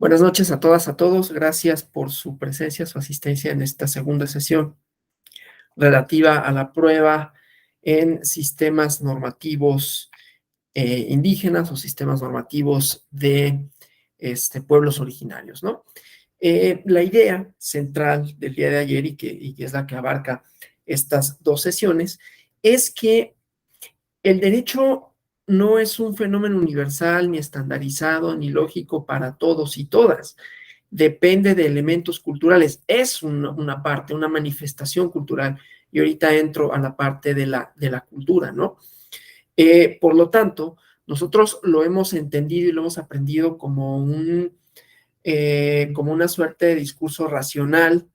Buenas noches a todas, a todos. Gracias por su presencia, su asistencia en esta segunda sesión relativa a la prueba en sistemas normativos indígenas o sistemas normativos de pueblos originarios, ¿no? La idea central del día de ayer y que es la que abarca estas dos sesiones es que el derecho no es un fenómeno universal, ni estandarizado, ni lógico para todos y todas. Depende de elementos culturales. Es una parte, una manifestación cultural. Y ahorita entro a la parte de la cultura, ¿no? Por lo tanto, nosotros lo hemos entendido y lo hemos aprendido como una suerte de discurso racional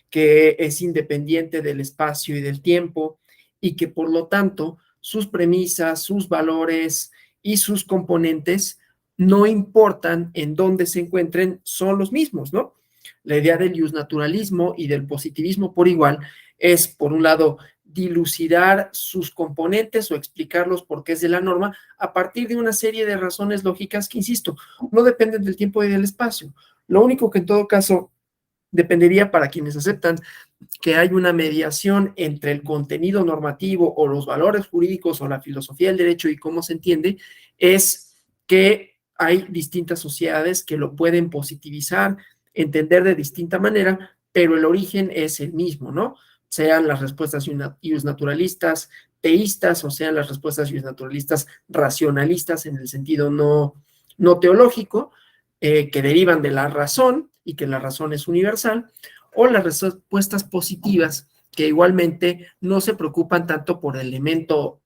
que es independiente del espacio y del tiempo y que por lo tanto sus premisas, sus valores y sus componentes no importan en dónde se encuentren, son los mismos, ¿no? La idea del iusnaturalismo y del positivismo por igual es, por un lado, dilucidar sus componentes o explicar los porqués de la norma a partir de una serie de razones lógicas que, insisto, no dependen del tiempo y del espacio. Lo único que en todo caso dependería para quienes aceptan que hay una mediación entre el contenido normativo o los valores jurídicos o la filosofía del derecho y cómo se entiende, es que hay distintas sociedades que lo pueden positivizar, entender de distinta manera, pero el origen es el mismo, ¿no? Sean las respuestas iusnaturalistas teístas o sean las respuestas iusnaturalistas racionalistas en el sentido no teológico, que derivan de la razón y que la razón es universal, o las respuestas positivas que igualmente no se preocupan tanto por el elemento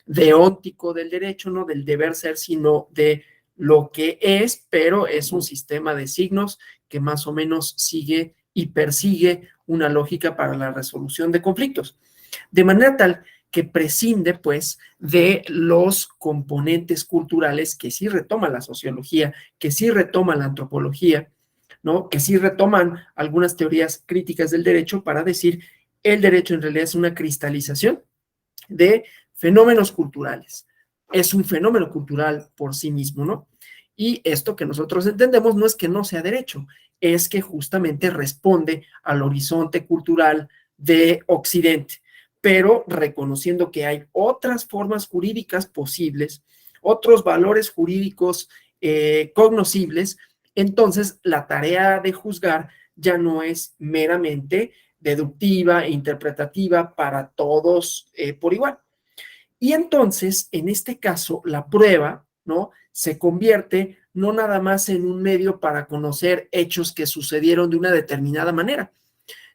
deóntico del derecho, no del deber ser, sino de lo que es, pero es un sistema de signos que más o menos sigue y persigue una lógica para la resolución de conflictos. De manera tal que prescinde, pues, de los componentes culturales que sí retoma la sociología, que sí retoma la antropología, ¿no? Que sí retoman algunas teorías críticas del derecho para decir el derecho en realidad es una cristalización de fenómenos culturales. Es un fenómeno cultural por sí mismo, ¿no? Y esto que nosotros entendemos no es que no sea derecho, es que justamente responde al horizonte cultural de Occidente, pero reconociendo que hay otras formas jurídicas posibles, otros valores jurídicos cognoscibles, entonces la tarea de juzgar ya no es meramente deductiva e interpretativa para todos por igual. Y entonces, en este caso, la prueba, ¿no? Se convierte no nada más en un medio para conocer hechos que sucedieron de una determinada manera,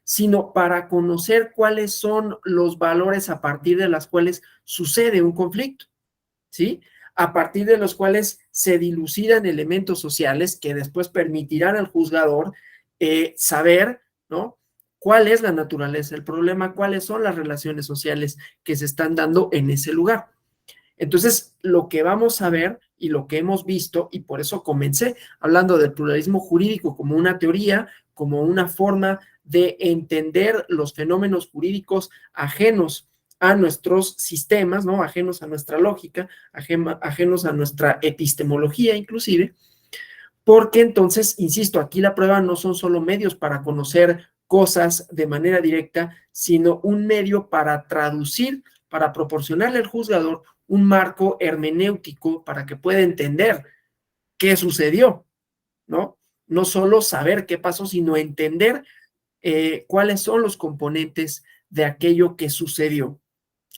sino para conocer cuáles son los valores a partir de los cuales sucede un conflicto, ¿sí? A partir de los cuales se dilucidan elementos sociales que después permitirán al juzgador saber, ¿no? ¿Cuál es la naturaleza del problema? ¿Cuáles son las relaciones sociales que se están dando en ese lugar? Entonces, lo que vamos a ver y lo que hemos visto, y por eso comencé hablando del pluralismo jurídico como una teoría, como una forma de entender los fenómenos jurídicos ajenos a nuestros sistemas, ¿no? Ajenos a nuestra lógica, ajenos a nuestra epistemología inclusive, porque entonces, insisto, aquí la prueba no son solo medios para conocer cosas de manera directa, sino un medio para traducir, para proporcionarle al juzgador un marco hermenéutico para que pueda entender qué sucedió, ¿no? No solo saber qué pasó, sino entender cuáles son los componentes de aquello que sucedió.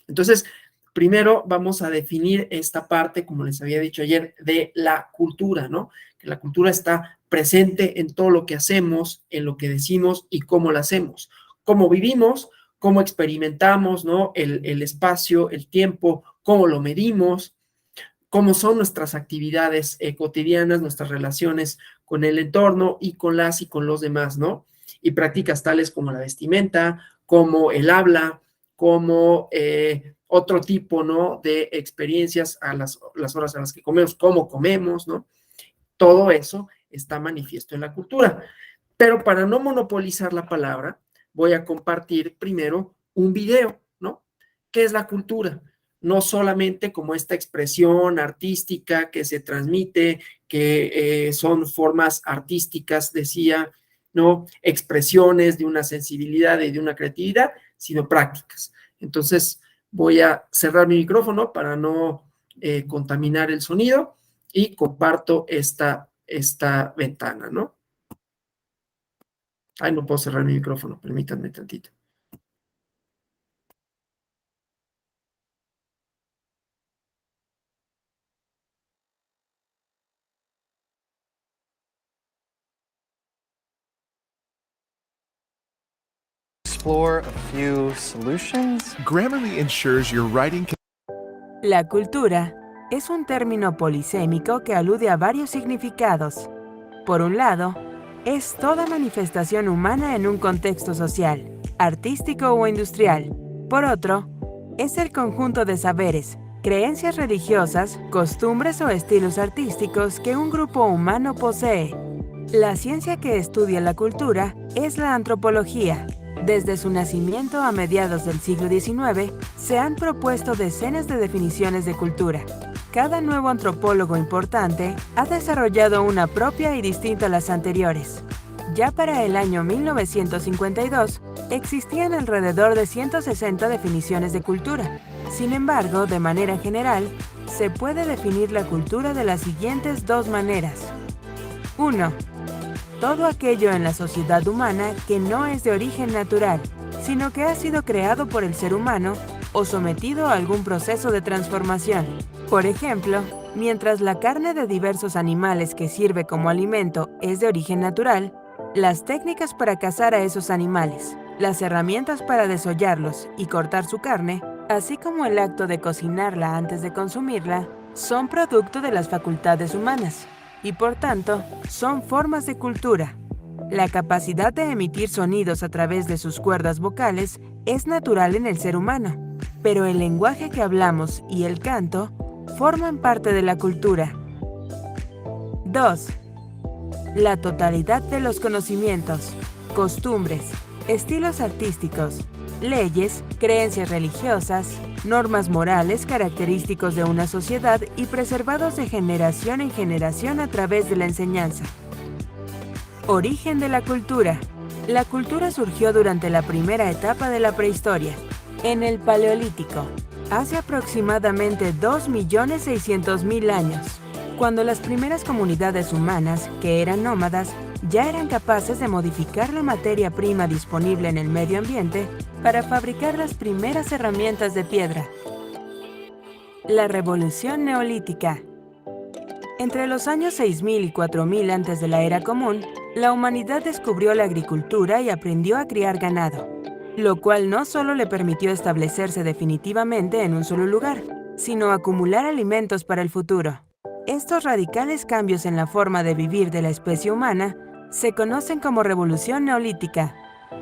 Entonces, primero vamos a definir esta parte, como les había dicho ayer, de la cultura, ¿no? Que la cultura está presente en todo lo que hacemos, en lo que decimos y cómo lo hacemos, cómo vivimos, cómo experimentamos, ¿no? El espacio, el tiempo, cómo lo medimos, cómo son nuestras actividades cotidianas, nuestras relaciones con el entorno y con las y con los demás, ¿no? Y prácticas tales como la vestimenta, como el habla, como otro tipo, ¿no? De experiencias a las horas a las que comemos, cómo comemos, ¿no? Todo eso está manifiesto en la cultura. Pero para no monopolizar la palabra, voy a compartir primero un video, ¿no? ¿Qué es la cultura? no solamente como esta expresión artística que se transmite, que son formas artísticas, decía, ¿no? Expresiones de una sensibilidad y de una creatividad, sino prácticas. Entonces, voy a cerrar mi micrófono para no contaminar el sonido y comparto esta ventana, ¿no? Ay, no puedo cerrar mi micrófono, permítanme tantito. Explore a few solutions. Grammarly ensures your writing can... La cultura es un término polisémico que alude a varios significados. Por un lado, es toda manifestación humana en un contexto social, artístico o industrial. Por otro, es el conjunto de saberes, creencias religiosas, costumbres o estilos artísticos que un grupo humano posee. La ciencia que estudia la cultura es la antropología. Desde su nacimiento a mediados del siglo XIX, se han propuesto decenas de definiciones de cultura. Cada nuevo antropólogo importante ha desarrollado una propia y distinta a las anteriores. Ya para el año 1952, existían alrededor de 160 definiciones de cultura. Sin embargo, de manera general, se puede definir la cultura de las siguientes dos maneras. 1. Todo aquello en la sociedad humana que no es de origen natural, sino que ha sido creado por el ser humano o sometido a algún proceso de transformación. Por ejemplo, mientras la carne de diversos animales que sirve como alimento es de origen natural, las técnicas para cazar a esos animales, las herramientas para desollarlos y cortar su carne, así como el acto de cocinarla antes de consumirla, son producto de las facultades humanas y por tanto son formas de cultura. La capacidad de emitir sonidos a través de sus cuerdas vocales es natural en el ser humano, pero el lenguaje que hablamos y el canto forman parte de la cultura. 2. La totalidad de los conocimientos, costumbres, estilos artísticos, leyes, creencias religiosas, normas morales característicos de una sociedad y preservados de generación en generación a través de la enseñanza. Origen de la cultura. La cultura surgió durante la primera etapa de la prehistoria, en el Paleolítico, hace aproximadamente 2.600.000 años, cuando las primeras comunidades humanas, que eran nómadas, ya eran capaces de modificar la materia prima disponible en el medio ambiente para fabricar las primeras herramientas de piedra. La Revolución Neolítica. Entre los años 6000 y 4000 antes de la Era Común, la humanidad descubrió la agricultura y aprendió a criar ganado, lo cual no solo le permitió establecerse definitivamente en un solo lugar, sino acumular alimentos para el futuro. Estos radicales cambios en la forma de vivir de la especie humana se conocen como Revolución Neolítica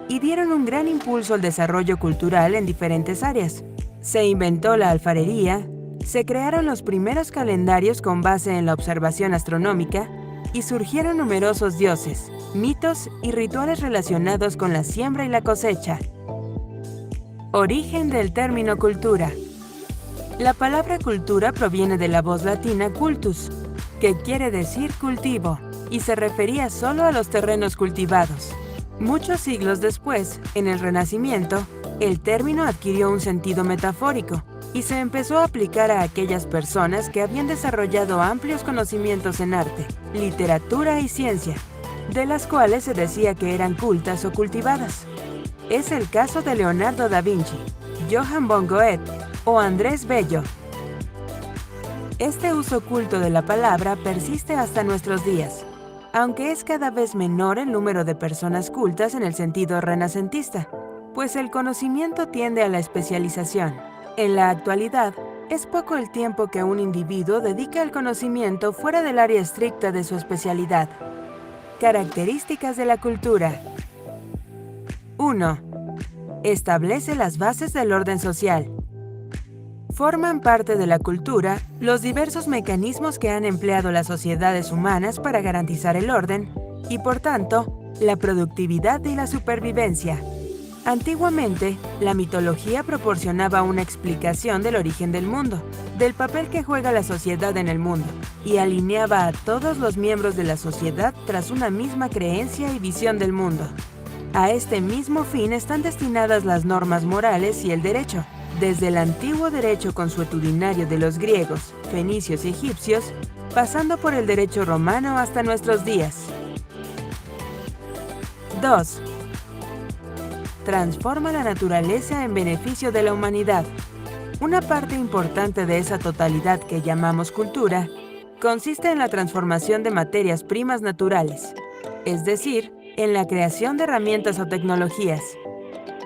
y dieron un gran impulso al desarrollo cultural en diferentes áreas. Se inventó la alfarería, se crearon los primeros calendarios con base en la observación astronómica y surgieron numerosos dioses, mitos y rituales relacionados con la siembra y la cosecha. Origen del término cultura. La palabra cultura proviene de la voz latina cultus, que quiere decir cultivo, y se refería solo a los terrenos cultivados. Muchos siglos después, en el Renacimiento, el término adquirió un sentido metafórico y se empezó a aplicar a aquellas personas que habían desarrollado amplios conocimientos en arte, literatura y ciencia, de las cuales se decía que eran cultas o cultivadas. Es el caso de Leonardo da Vinci, Johann von Goethe o Andrés Bello. Este uso culto de la palabra persiste hasta nuestros días, aunque es cada vez menor el número de personas cultas en el sentido renacentista, pues el conocimiento tiende a la especialización. En la actualidad, es poco el tiempo que un individuo dedica al conocimiento fuera del área estricta de su especialidad. Características de la cultura. 1. Establece las bases del orden social. Forman parte de la cultura los diversos mecanismos que han empleado las sociedades humanas para garantizar el orden y, por tanto, la productividad y la supervivencia. Antiguamente, la mitología proporcionaba una explicación del origen del mundo, del papel que juega la sociedad en el mundo, y alineaba a todos los miembros de la sociedad tras una misma creencia y visión del mundo. A este mismo fin están destinadas las normas morales y el derecho, desde el antiguo derecho consuetudinario de los griegos, fenicios y egipcios, pasando por el derecho romano hasta nuestros días. 2. Transforma la naturaleza en beneficio de la humanidad. Una parte importante de esa totalidad que llamamos cultura consiste en la transformación de materias primas naturales, es decir, en la creación de herramientas o tecnologías.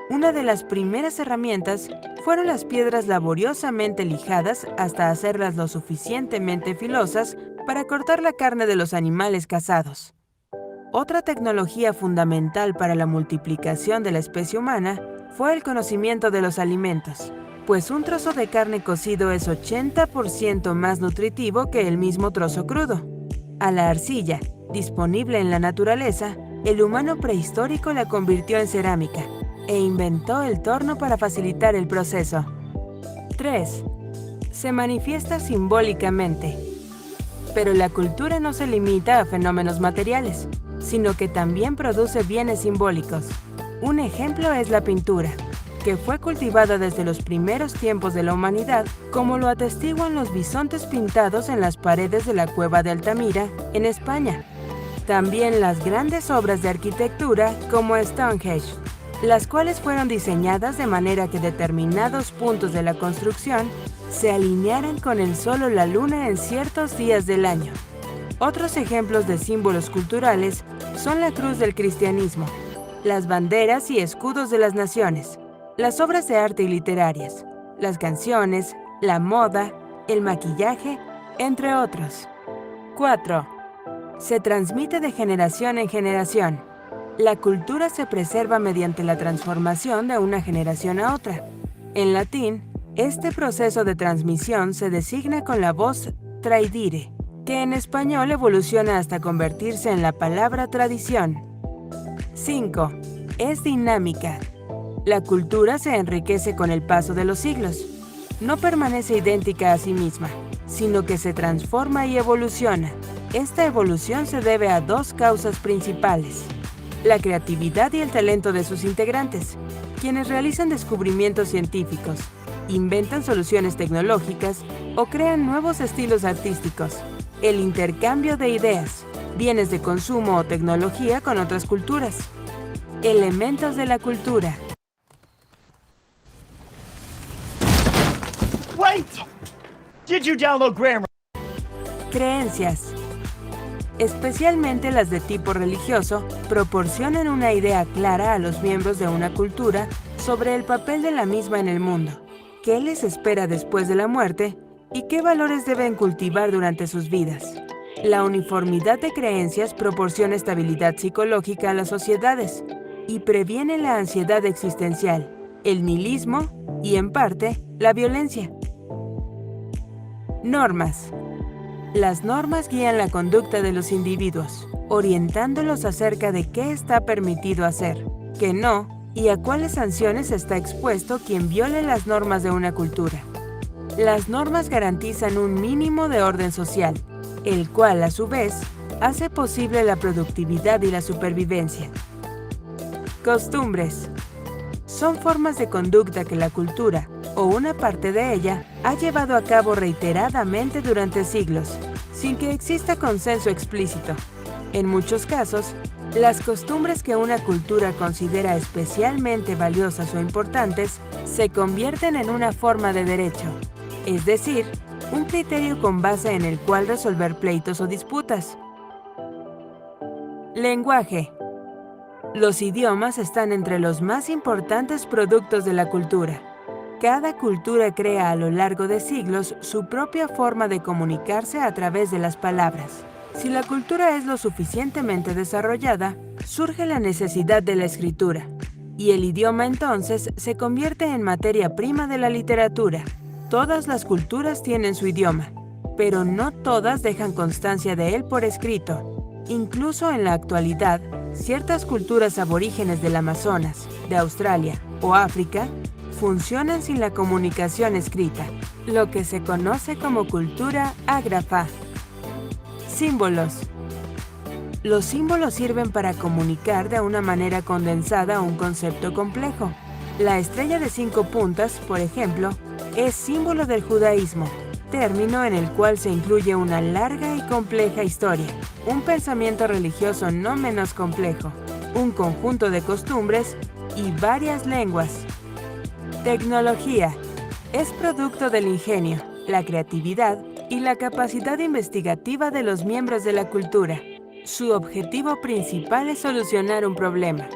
Una de las primeras herramientas fueron las piedras laboriosamente lijadas hasta hacerlas lo suficientemente filosas para cortar la carne de los animales cazados. Otra tecnología fundamental para la multiplicación de la especie humana fue el conocimiento de los alimentos, pues un trozo de carne cocido es 80% más nutritivo que el mismo trozo crudo. A la arcilla, disponible en la naturaleza, el humano prehistórico la convirtió en cerámica e inventó el torno para facilitar el proceso. 3. Se manifiesta simbólicamente. Pero la cultura no se limita a fenómenos materiales, sino que también produce bienes simbólicos. Un ejemplo es la pintura, que fue cultivada desde los primeros tiempos de la humanidad, como lo atestiguan los bisontes pintados en las paredes de la cueva de Altamira, en España. También las grandes obras de arquitectura, como Stonehenge, las cuales fueron diseñadas de manera que determinados puntos de la construcción se alinearan con el sol o la luna en ciertos días del año. Otros ejemplos de símbolos culturales son la cruz del cristianismo, las banderas y escudos de las naciones, las obras de arte y literarias, las canciones, la moda, el maquillaje, entre otros. 4. Se transmite de generación en generación. La cultura se preserva mediante la transformación de una generación a otra. En latín, este proceso de transmisión se designa con la voz tradire, que en español evoluciona hasta convertirse en la palabra tradición. 5. Es dinámica. La cultura se enriquece con el paso de los siglos. No permanece idéntica a sí misma, sino que se transforma y evoluciona. Esta evolución se debe a dos causas principales: la creatividad y el talento de sus integrantes, quienes realizan descubrimientos científicos, inventan soluciones tecnológicas o crean nuevos estilos artísticos. El intercambio de ideas, bienes de consumo o tecnología con otras culturas. Elementos de la cultura. Wait! Did you download Grammar? Creencias, especialmente las de tipo religioso, proporcionan una idea clara a los miembros de una cultura sobre el papel de la misma en el mundo, qué les espera después de la muerte y qué valores deben cultivar durante sus vidas. La uniformidad de creencias proporciona estabilidad psicológica a las sociedades y previene la ansiedad existencial, el nihilismo y, en parte, la violencia. Normas. Las normas guían la conducta de los individuos, orientándolos acerca de qué está permitido hacer, qué no, y a cuáles sanciones está expuesto quien viole las normas de una cultura. Las normas garantizan un mínimo de orden social, el cual, a su vez, hace posible la productividad y la supervivencia. Costumbres. Son formas de conducta que la cultura, o una parte de ella, ha llevado a cabo reiteradamente durante siglos, sin que exista consenso explícito. En muchos casos, las costumbres que una cultura considera especialmente valiosas o importantes se convierten en una forma de derecho, es decir, un criterio con base en el cual resolver pleitos o disputas. Lenguaje. Los idiomas están entre los más importantes productos de la cultura. Cada cultura crea a lo largo de siglos su propia forma de comunicarse a través de las palabras. Si la cultura es lo suficientemente desarrollada, surge la necesidad de la escritura, y el idioma entonces se convierte en materia prima de la literatura. Todas las culturas tienen su idioma, pero no todas dejan constancia de él por escrito. Incluso en la actualidad, Ciertas culturas aborígenes del Amazonas, de Australia o África funcionan sin la comunicación escrita, lo que se conoce como cultura ágrafa. Símbolos. Los símbolos sirven para comunicar de una manera condensada un concepto complejo. La estrella de 5 puntas, por ejemplo, es símbolo del judaísmo, término en el cual se incluye una larga y compleja historia, un pensamiento religioso no menos complejo, un conjunto de costumbres y varias lenguas. Tecnología. Es producto del ingenio, la creatividad y la capacidad investigativa de los miembros de la cultura. Su objetivo principal es solucionar un problema.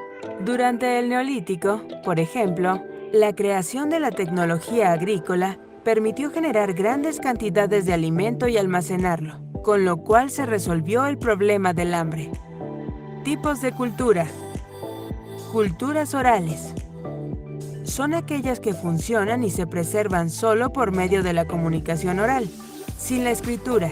Durante el Neolítico, por ejemplo, la creación de la tecnología agrícola permitió generar grandes cantidades de alimento y almacenarlo, con lo cual se resolvió el problema del hambre. Tipos de cultura. Culturas orales. Son aquellas que funcionan y se preservan solo por medio de la comunicación oral, sin la escritura.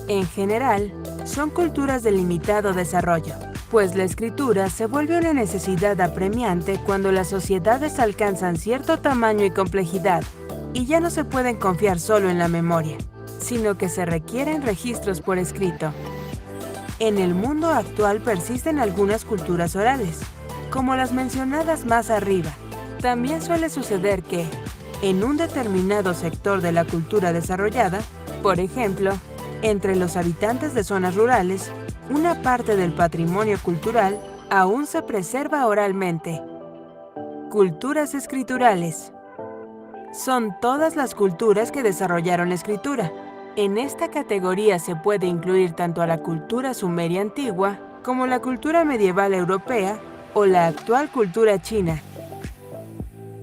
En general, son culturas de limitado desarrollo, pues la escritura se vuelve una necesidad apremiante cuando las sociedades alcanzan cierto tamaño y complejidad, y ya no se pueden confiar solo en la memoria, sino que se requieren registros por escrito. En el mundo actual persisten algunas culturas orales, como las mencionadas más arriba. También suele suceder que, en un determinado sector de la cultura desarrollada, por ejemplo, entre los habitantes de zonas rurales, una parte del patrimonio cultural aún se preserva oralmente. Culturas escriturales. Son todas las culturas que desarrollaron la escritura. En esta categoría se puede incluir tanto a la cultura sumeria antigua como la cultura medieval europea o la actual cultura china.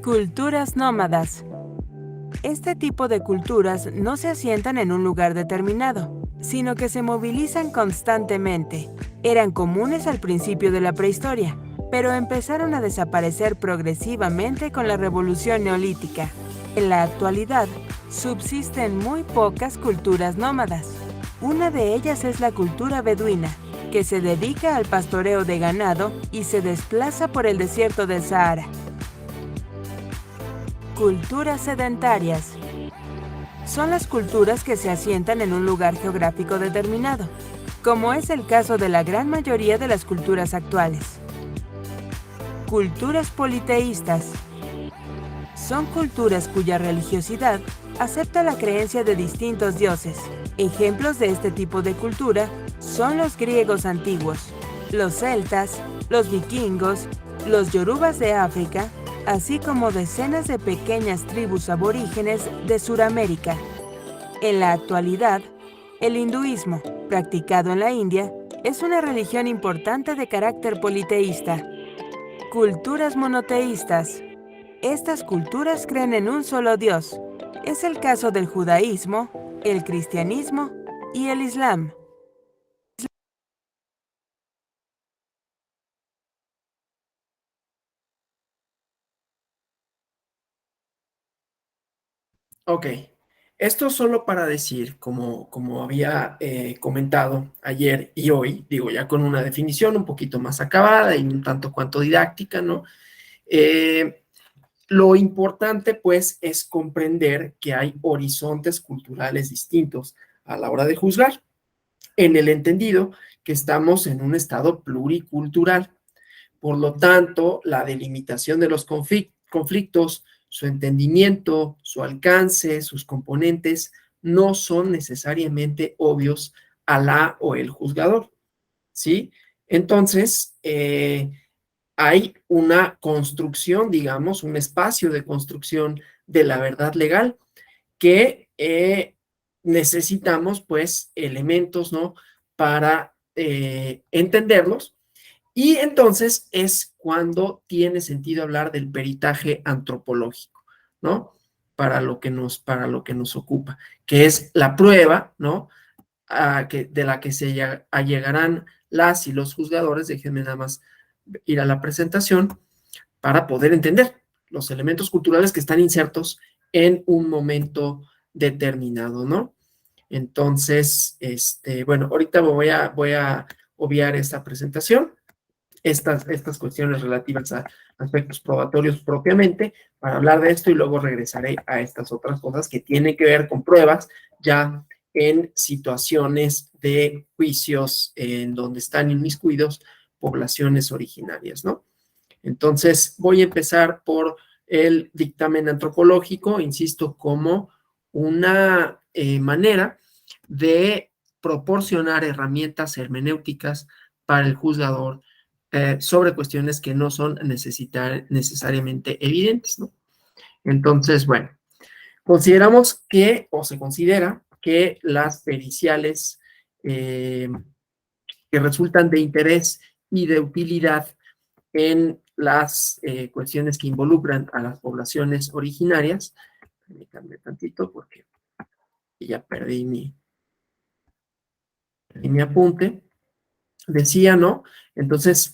Culturas nómadas. Este tipo de culturas no se asientan en un lugar determinado, sino que se movilizan constantemente. Eran comunes al principio de la prehistoria, pero empezaron a desaparecer progresivamente con la revolución neolítica. En la actualidad, subsisten muy pocas culturas nómadas. Una de ellas es la cultura beduina, que se dedica al pastoreo de ganado y se desplaza por el desierto del Sahara. Culturas sedentarias. Son las culturas que se asientan en un lugar geográfico determinado, como es el caso de la gran mayoría de las culturas actuales. Culturas politeístas. Son culturas cuya religiosidad acepta la creencia de distintos dioses. Ejemplos de este tipo de cultura son los griegos antiguos, los celtas, los vikingos, los yorubas de África, así como decenas de pequeñas tribus aborígenes de Sudamérica. En la actualidad, el hinduismo, practicado en la India, es una religión importante de carácter politeísta. Culturas monoteístas. Estas culturas creen en un solo Dios. Es el caso del judaísmo, el cristianismo y el islam. Ok, esto solo para decir, como había comentado ayer y hoy, digo ya con una definición un poquito más acabada y un tanto cuanto didáctica, ¿no? Lo importante, pues, es comprender que hay horizontes culturales distintos a la hora de juzgar, en el entendido que estamos en un estado pluricultural. Por lo tanto, la delimitación de los conflictos, su entendimiento, su alcance, sus componentes, no son necesariamente obvios a la o el juzgador, ¿sí? Entonces, hay una construcción, digamos, un espacio de construcción de la verdad legal que necesitamos, pues, elementos, ¿no? Para entenderlos. Y entonces es cuando tiene sentido hablar del peritaje antropológico, ¿no? Para lo que nos ocupa, que es la prueba, ¿no? De la que se allegarán las y los juzgadores. Déjenme nada más ir a la presentación para poder entender los elementos culturales que están insertos en un momento determinado, ¿no? Entonces, bueno, ahorita voy a obviar esta presentación estas cuestiones relativas a aspectos probatorios propiamente, para hablar de esto y luego regresaré a estas otras cosas que tienen que ver con pruebas ya en situaciones de juicios en donde están inmiscuidos poblaciones originarias, ¿no? Entonces, voy a empezar por el dictamen antropológico, insisto, como una manera de proporcionar herramientas hermenéuticas para el juzgador sobre cuestiones que no son necesariamente evidentes, ¿no? Entonces, bueno, consideramos que, o se considera que las periciales que resultan de interés y de utilidad en las cuestiones que involucran a las poblaciones originarias, permítanme tantito porque ya perdí mi apunte, decía, ¿no? Entonces,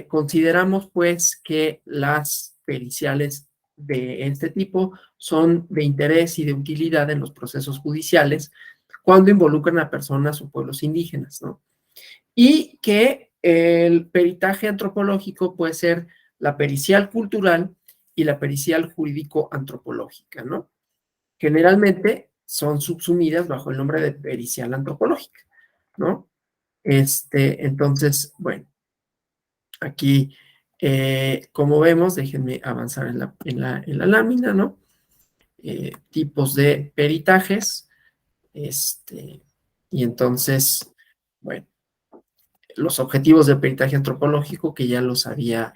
consideramos pues que las periciales de este tipo son de interés y de utilidad en los procesos judiciales cuando involucran a personas o pueblos indígenas, ¿no? Y que el peritaje antropológico puede ser la pericial cultural y la pericial jurídico-antropológica, ¿no? Generalmente son subsumidas bajo el nombre de pericial antropológica, ¿no? Entonces, bueno, aquí, como vemos, déjenme avanzar en la lámina, ¿no? Tipos de peritajes, y entonces, bueno, los objetivos del peritaje antropológico que ya los había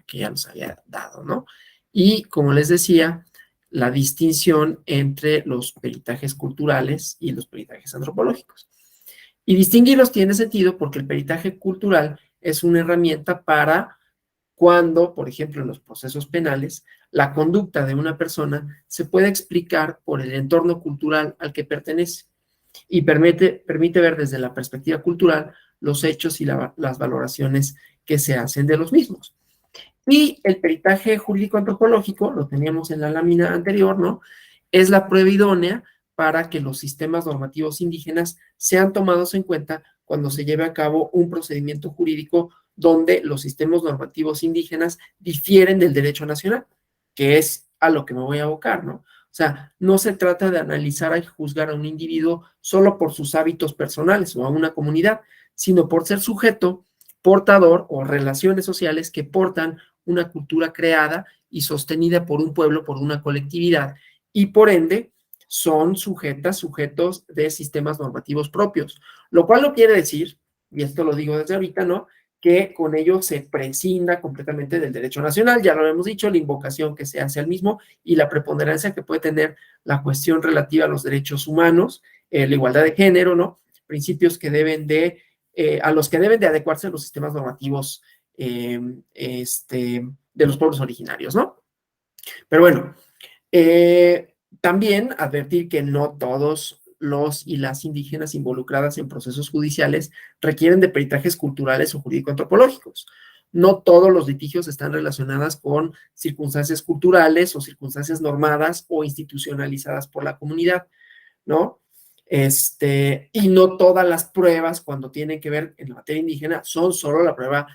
dado, ¿no? Y, como les decía, la distinción entre los peritajes culturales y los peritajes antropológicos. Y distinguirlos tiene sentido porque el peritaje cultural es una herramienta para cuando, por ejemplo, en los procesos penales, la conducta de una persona se puede explicar por el entorno cultural al que pertenece y permite ver desde la perspectiva cultural los hechos y las valoraciones que se hacen de los mismos. Y el peritaje jurídico-antropológico, lo teníamos en la lámina anterior, ¿no? Es la prueba idónea para que los sistemas normativos indígenas sean tomados en cuenta cuando se lleve a cabo un procedimiento jurídico donde los sistemas normativos indígenas difieren del derecho nacional, que es a lo que me voy a abocar, ¿no? O sea, no se trata de analizar y juzgar a un individuo solo por sus hábitos personales o a una comunidad, sino por ser sujeto, portador o relaciones sociales que portan una cultura creada y sostenida por un pueblo, por una colectividad, y por ende son sujetos de sistemas normativos propios, lo cual no quiere decir, y esto lo digo desde ahorita, ¿no?, que con ello se prescinda completamente del derecho nacional. Ya lo hemos dicho, la invocación que se hace al mismo y la preponderancia que puede tener la cuestión relativa a los derechos humanos, la igualdad de género, ¿no? Principios que a los que deben de adecuarse los sistemas normativos de los pueblos originarios, ¿no? Pero bueno, también advertir que no todos los y las indígenas involucradas en procesos judiciales requieren de peritajes culturales o jurídico-antropológicos. No todos los litigios están relacionados con circunstancias culturales o circunstancias normadas o institucionalizadas por la comunidad, ¿no? Y no todas las pruebas, cuando tienen que ver en la materia indígena, son solo la prueba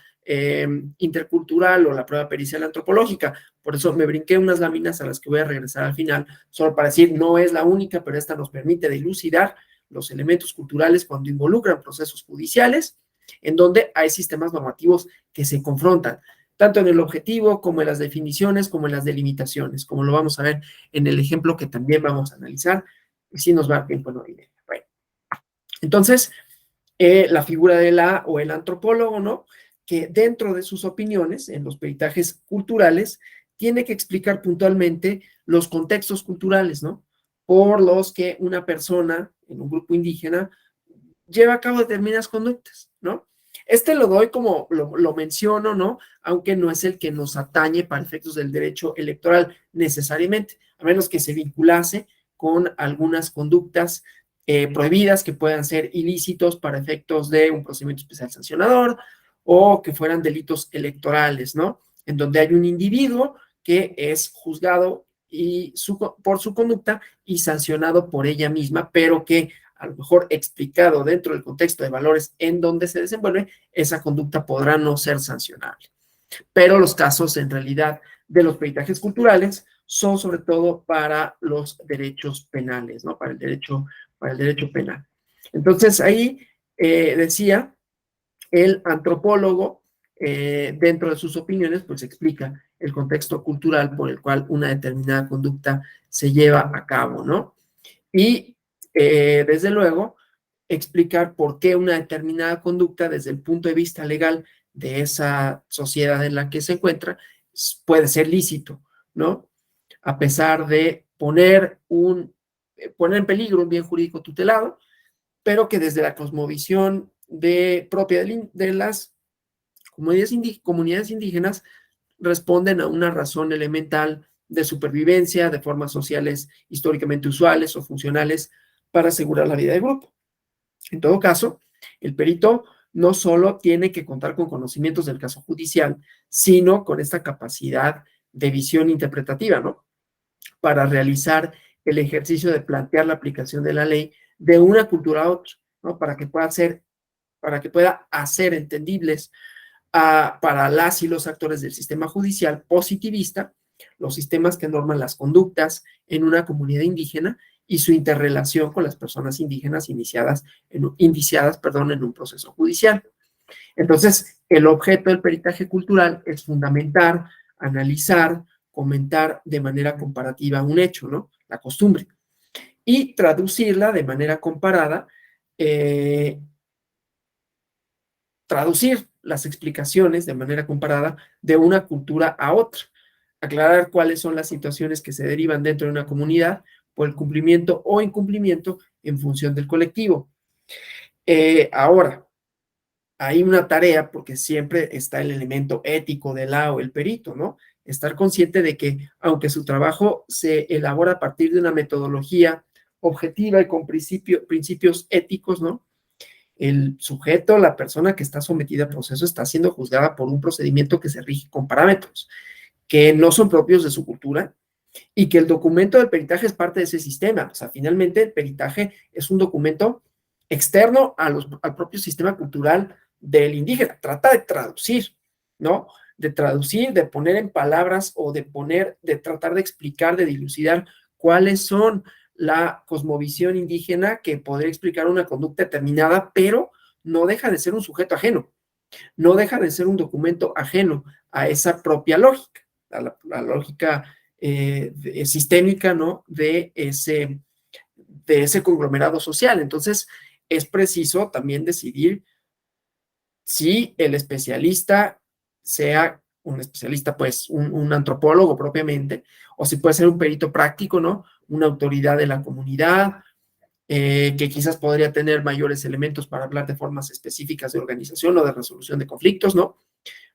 intercultural o la prueba pericial antropológica. Por eso me brinqué unas láminas a las que voy a regresar al final, solo para decir, no es la única, pero esta nos permite dilucidar los elementos culturales cuando involucran procesos judiciales, en donde hay sistemas normativos que se confrontan, tanto en el objetivo como en las definiciones, como en las delimitaciones, como lo vamos a ver en el ejemplo que también vamos a analizar, y si nos va a dar tiempo, no diré. Bueno, entonces, la figura de el antropólogo, ¿no?, que dentro de sus opiniones, en los peritajes culturales, tiene que explicar puntualmente los contextos culturales, ¿no?, por los que una persona en un grupo indígena lleva a cabo determinadas conductas, ¿no? Lo doy como lo menciono, ¿no?, aunque no es el que nos atañe para efectos del derecho electoral necesariamente, a menos que se vinculase con algunas conductas prohibidas que puedan ser ilícitos para efectos de un procedimiento especial sancionador o que fueran delitos electorales, ¿no?, en donde hay un individuo que es juzgado por su conducta y sancionado por ella misma, pero que a lo mejor explicado dentro del contexto de valores en donde se desenvuelve, esa conducta podrá no ser sancionable. Pero los casos en realidad de los peritajes culturales son sobre todo para los derechos penales, ¿no? Para el derecho penal. Entonces ahí decía el antropólogo, dentro de sus opiniones, pues explica el contexto cultural por el cual una determinada conducta se lleva a cabo, ¿no? Y desde luego explicar por qué una determinada conducta desde el punto de vista legal de esa sociedad en la que se encuentra puede ser lícito, ¿no? A pesar de poner en peligro un bien jurídico tutelado, pero que desde la cosmovisión propia de las comunidades indígenas responden a una razón elemental de supervivencia, de formas sociales históricamente usuales o funcionales para asegurar la vida del grupo. En todo caso, el perito no solo tiene que contar con conocimientos del caso judicial, sino con esta capacidad de visión interpretativa, ¿no? Para realizar el ejercicio de plantear la aplicación de la ley de una cultura a otra, ¿no? Para que pueda hacer entendibles para las y los actores del sistema judicial positivista los sistemas que norman las conductas en una comunidad indígena y su interrelación con las personas indígenas indiciadas en un proceso judicial. Entonces, el objeto del peritaje cultural es fundamentar, analizar, comentar de manera comparativa un hecho, ¿no? La costumbre, y traducirla de manera comparada, traducir las explicaciones de manera comparada de una cultura a otra, aclarar cuáles son las situaciones que se derivan dentro de una comunidad por el cumplimiento o incumplimiento en función del colectivo. Ahora, hay una tarea, porque siempre está el elemento ético del o el perito, ¿no? Estar consciente de que, aunque su trabajo se elabora a partir de una metodología objetiva y con principios éticos, ¿no? El sujeto, la persona que está sometida al proceso, está siendo juzgada por un procedimiento que se rige con parámetros que no son propios de su cultura y que el documento del peritaje es parte de ese sistema. O sea, finalmente el peritaje es un documento externo al propio sistema cultural del indígena. Trata de traducir, ¿no? De traducir, de poner en palabras o de tratar de explicar, de dilucidar cuáles son la cosmovisión indígena que podría explicar una conducta determinada, pero no deja de ser un sujeto ajeno, no deja de ser un documento ajeno a esa propia lógica, a la lógica sistémica, ¿no? De ese conglomerado social. Entonces, es preciso también decidir si el especialista sea un especialista, pues, un antropólogo propiamente, o si puede ser un perito práctico, ¿no? Una autoridad de la comunidad, que quizás podría tener mayores elementos para hablar de formas específicas de organización o de resolución de conflictos, ¿no?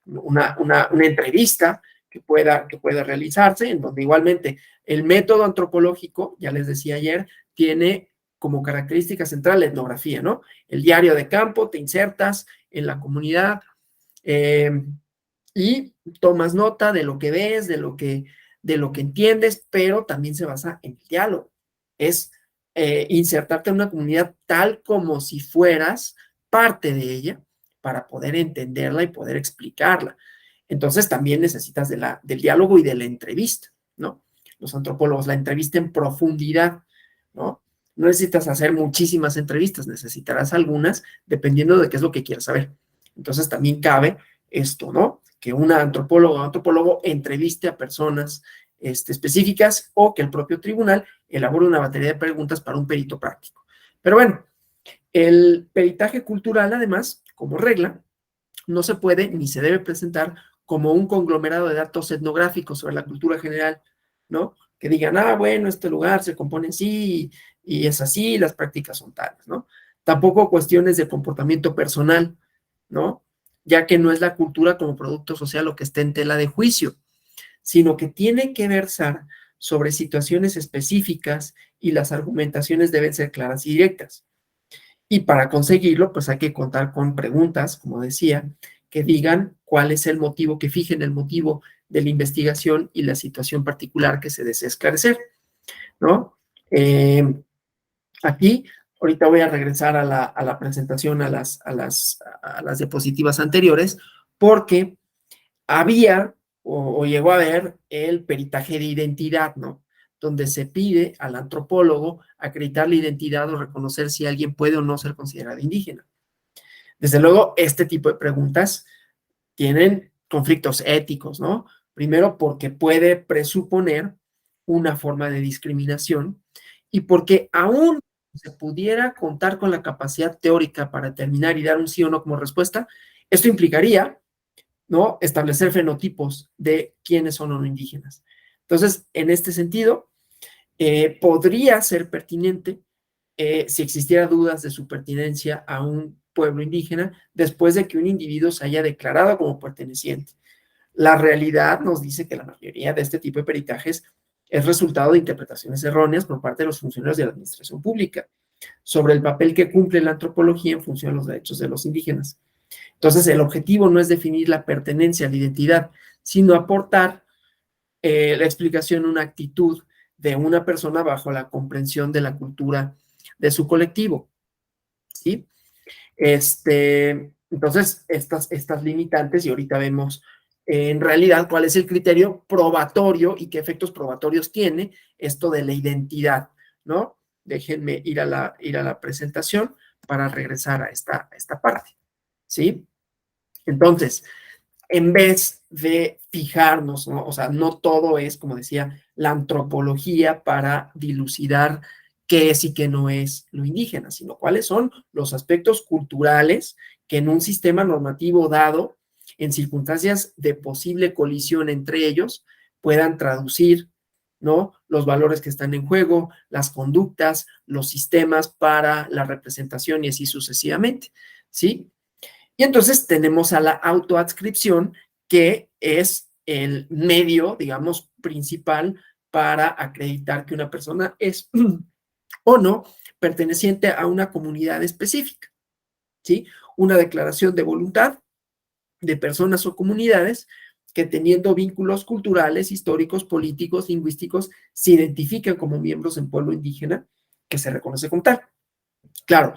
Una entrevista que pueda realizarse, en donde igualmente el método antropológico, ya les decía ayer, tiene como característica central la etnografía, ¿no? El diario de campo, te insertas en la comunidad y tomas nota de lo que ves, de lo que entiendes, pero también se basa en el diálogo. Es insertarte en una comunidad tal como si fueras parte de ella para poder entenderla y poder explicarla. Entonces también necesitas del diálogo y de la entrevista, ¿no? Los antropólogos, la entrevista en profundidad, ¿no? No necesitas hacer muchísimas entrevistas, necesitarás algunas dependiendo de qué es lo que quieras saber. Entonces también cabe esto, ¿no? Que una antropóloga o antropólogo entreviste a personas específicas o que el propio tribunal elabore una batería de preguntas para un perito práctico. Pero bueno, el peritaje cultural, además, como regla, no se puede ni se debe presentar como un conglomerado de datos etnográficos sobre la cultura general, ¿no? Que digan, bueno, este lugar se compone así y es así, las prácticas son tales, ¿no? Tampoco cuestiones de comportamiento personal, ¿no? Ya que no es la cultura como producto social lo que está en tela de juicio, sino que tiene que versar sobre situaciones específicas y las argumentaciones deben ser claras y directas. Y para conseguirlo, pues hay que contar con preguntas, como decía, que digan cuál es el motivo, que fijen el motivo de la investigación y la situación particular que se desea esclarecer, ¿no? Aquí, ahorita voy a regresar a la presentación, a las diapositivas anteriores, porque había o llegó a haber el peritaje de identidad, ¿no? Donde se pide al antropólogo acreditar la identidad o reconocer si alguien puede o no ser considerado indígena. Desde luego, este tipo de preguntas tienen conflictos éticos, ¿no? Primero, porque puede presuponer una forma de discriminación y porque aún se pudiera contar con la capacidad teórica para determinar y dar un sí o no como respuesta, esto implicaría, ¿no?, establecer fenotipos de quiénes son o no indígenas. Entonces, en este sentido, podría ser pertinente si existiera dudas de su pertinencia a un pueblo indígena después de que un individuo se haya declarado como perteneciente. La realidad nos dice que la mayoría de este tipo de peritajes es resultado de interpretaciones erróneas por parte de los funcionarios de la administración pública sobre el papel que cumple la antropología en función de los derechos de los indígenas. Entonces, el objetivo no es definir la pertenencia a la identidad, sino aportar la explicación, una actitud de una persona bajo la comprensión de la cultura de su colectivo, ¿sí? Entonces, estas limitantes, y ahorita vemos en realidad cuál es el criterio probatorio y qué efectos probatorios tiene esto de la identidad, ¿no? Déjenme ir a la presentación para regresar a esta parte, ¿sí? Entonces, en vez de fijarnos, ¿no? O sea, no todo es, como decía, la antropología para dilucidar qué es y qué no es lo indígena, sino cuáles son los aspectos culturales que en un sistema normativo dado, en circunstancias de posible colisión entre ellos, puedan traducir, ¿no?, los valores que están en juego, las conductas, los sistemas para la representación y así sucesivamente, ¿sí? Y entonces tenemos a la autoadscripción, que es el medio, digamos, principal para acreditar que una persona es o no perteneciente a una comunidad específica, ¿sí? Una declaración de voluntad de personas o comunidades que, teniendo vínculos culturales, históricos, políticos, lingüísticos, se identifican como miembros del pueblo indígena que se reconoce como tal. Claro,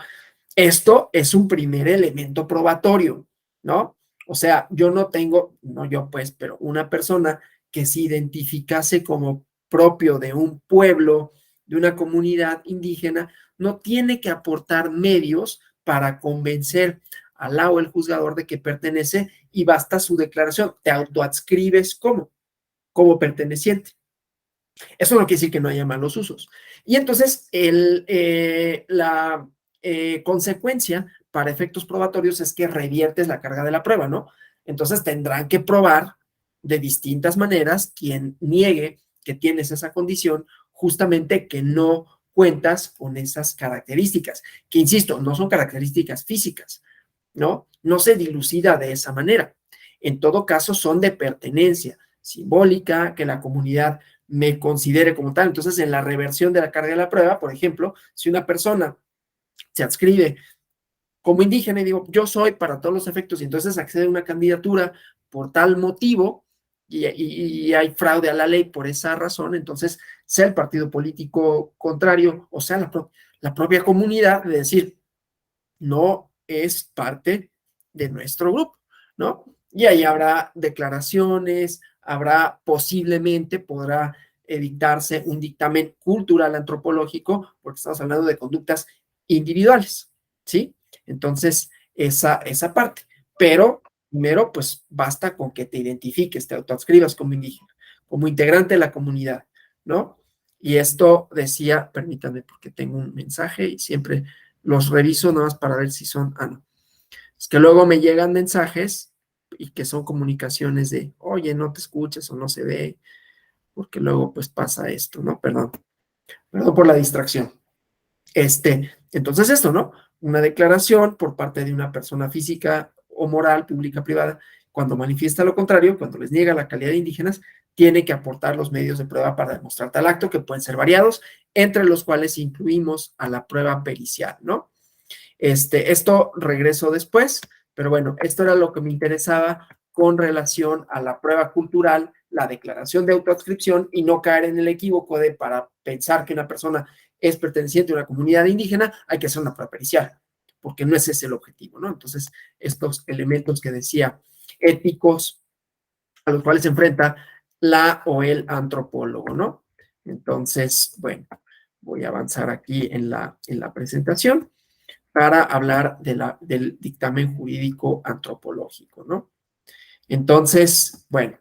esto es un primer elemento probatorio, ¿no? O sea, yo no tengo, no yo pues, pero una persona que se identificase como propio de un pueblo, de una comunidad indígena, no tiene que aportar medios para convencer al la o el juzgador de que pertenece, y basta su declaración. Te autoadscribes como perteneciente. Eso no quiere decir que no haya malos usos. Y entonces la consecuencia para efectos probatorios es que reviertes la carga de la prueba, ¿no? Entonces tendrán que probar de distintas maneras quien niegue que tienes esa condición, justamente que no cuentas con esas características, que insisto, no son características físicas, ¿no? No se dilucida de esa manera. En todo caso, son de pertenencia simbólica, que la comunidad me considere como tal. Entonces, en la reversión de la carga de la prueba, por ejemplo, si una persona se adscribe como indígena y digo, yo soy para todos los efectos, y entonces accede a una candidatura por tal motivo, y hay fraude a la ley por esa razón, entonces sea el partido político contrario, o sea la propia comunidad, de decir, no es parte de nuestro grupo, ¿no? Y ahí habrá declaraciones, habrá posiblemente, podrá dictarse un dictamen cultural antropológico, porque estamos hablando de conductas individuales, ¿sí? Entonces, esa parte. Pero, primero, pues basta con que te identifiques, te autoadscribas como indígena, como integrante de la comunidad, ¿no? Y esto decía, permítanme porque tengo un mensaje y siempre los reviso nada más para ver si son, no. Es que luego me llegan mensajes y que son comunicaciones de, oye, no te escuches o no se ve, porque luego pues pasa esto, ¿no? Perdón por la distracción. Entonces esto, ¿no? Una declaración por parte de una persona física o moral, pública, privada, cuando manifiesta lo contrario, cuando les niega la calidad de indígenas, tiene que aportar los medios de prueba para demostrar tal acto, que pueden ser variados, entre los cuales incluimos a la prueba pericial, ¿no? Esto regreso después, pero bueno, esto era lo que me interesaba con relación a la prueba cultural, la declaración de autoadscripción, y no caer en el equívoco de, para pensar que una persona es perteneciente a una comunidad indígena, hay que hacer una prueba pericial, porque no ese es el objetivo, ¿no? Entonces, estos elementos que decía éticos a los cuales se enfrenta la o el antropólogo, ¿no? Entonces, bueno, voy a avanzar aquí en la presentación para hablar del dictamen jurídico antropológico, ¿no? Entonces, bueno,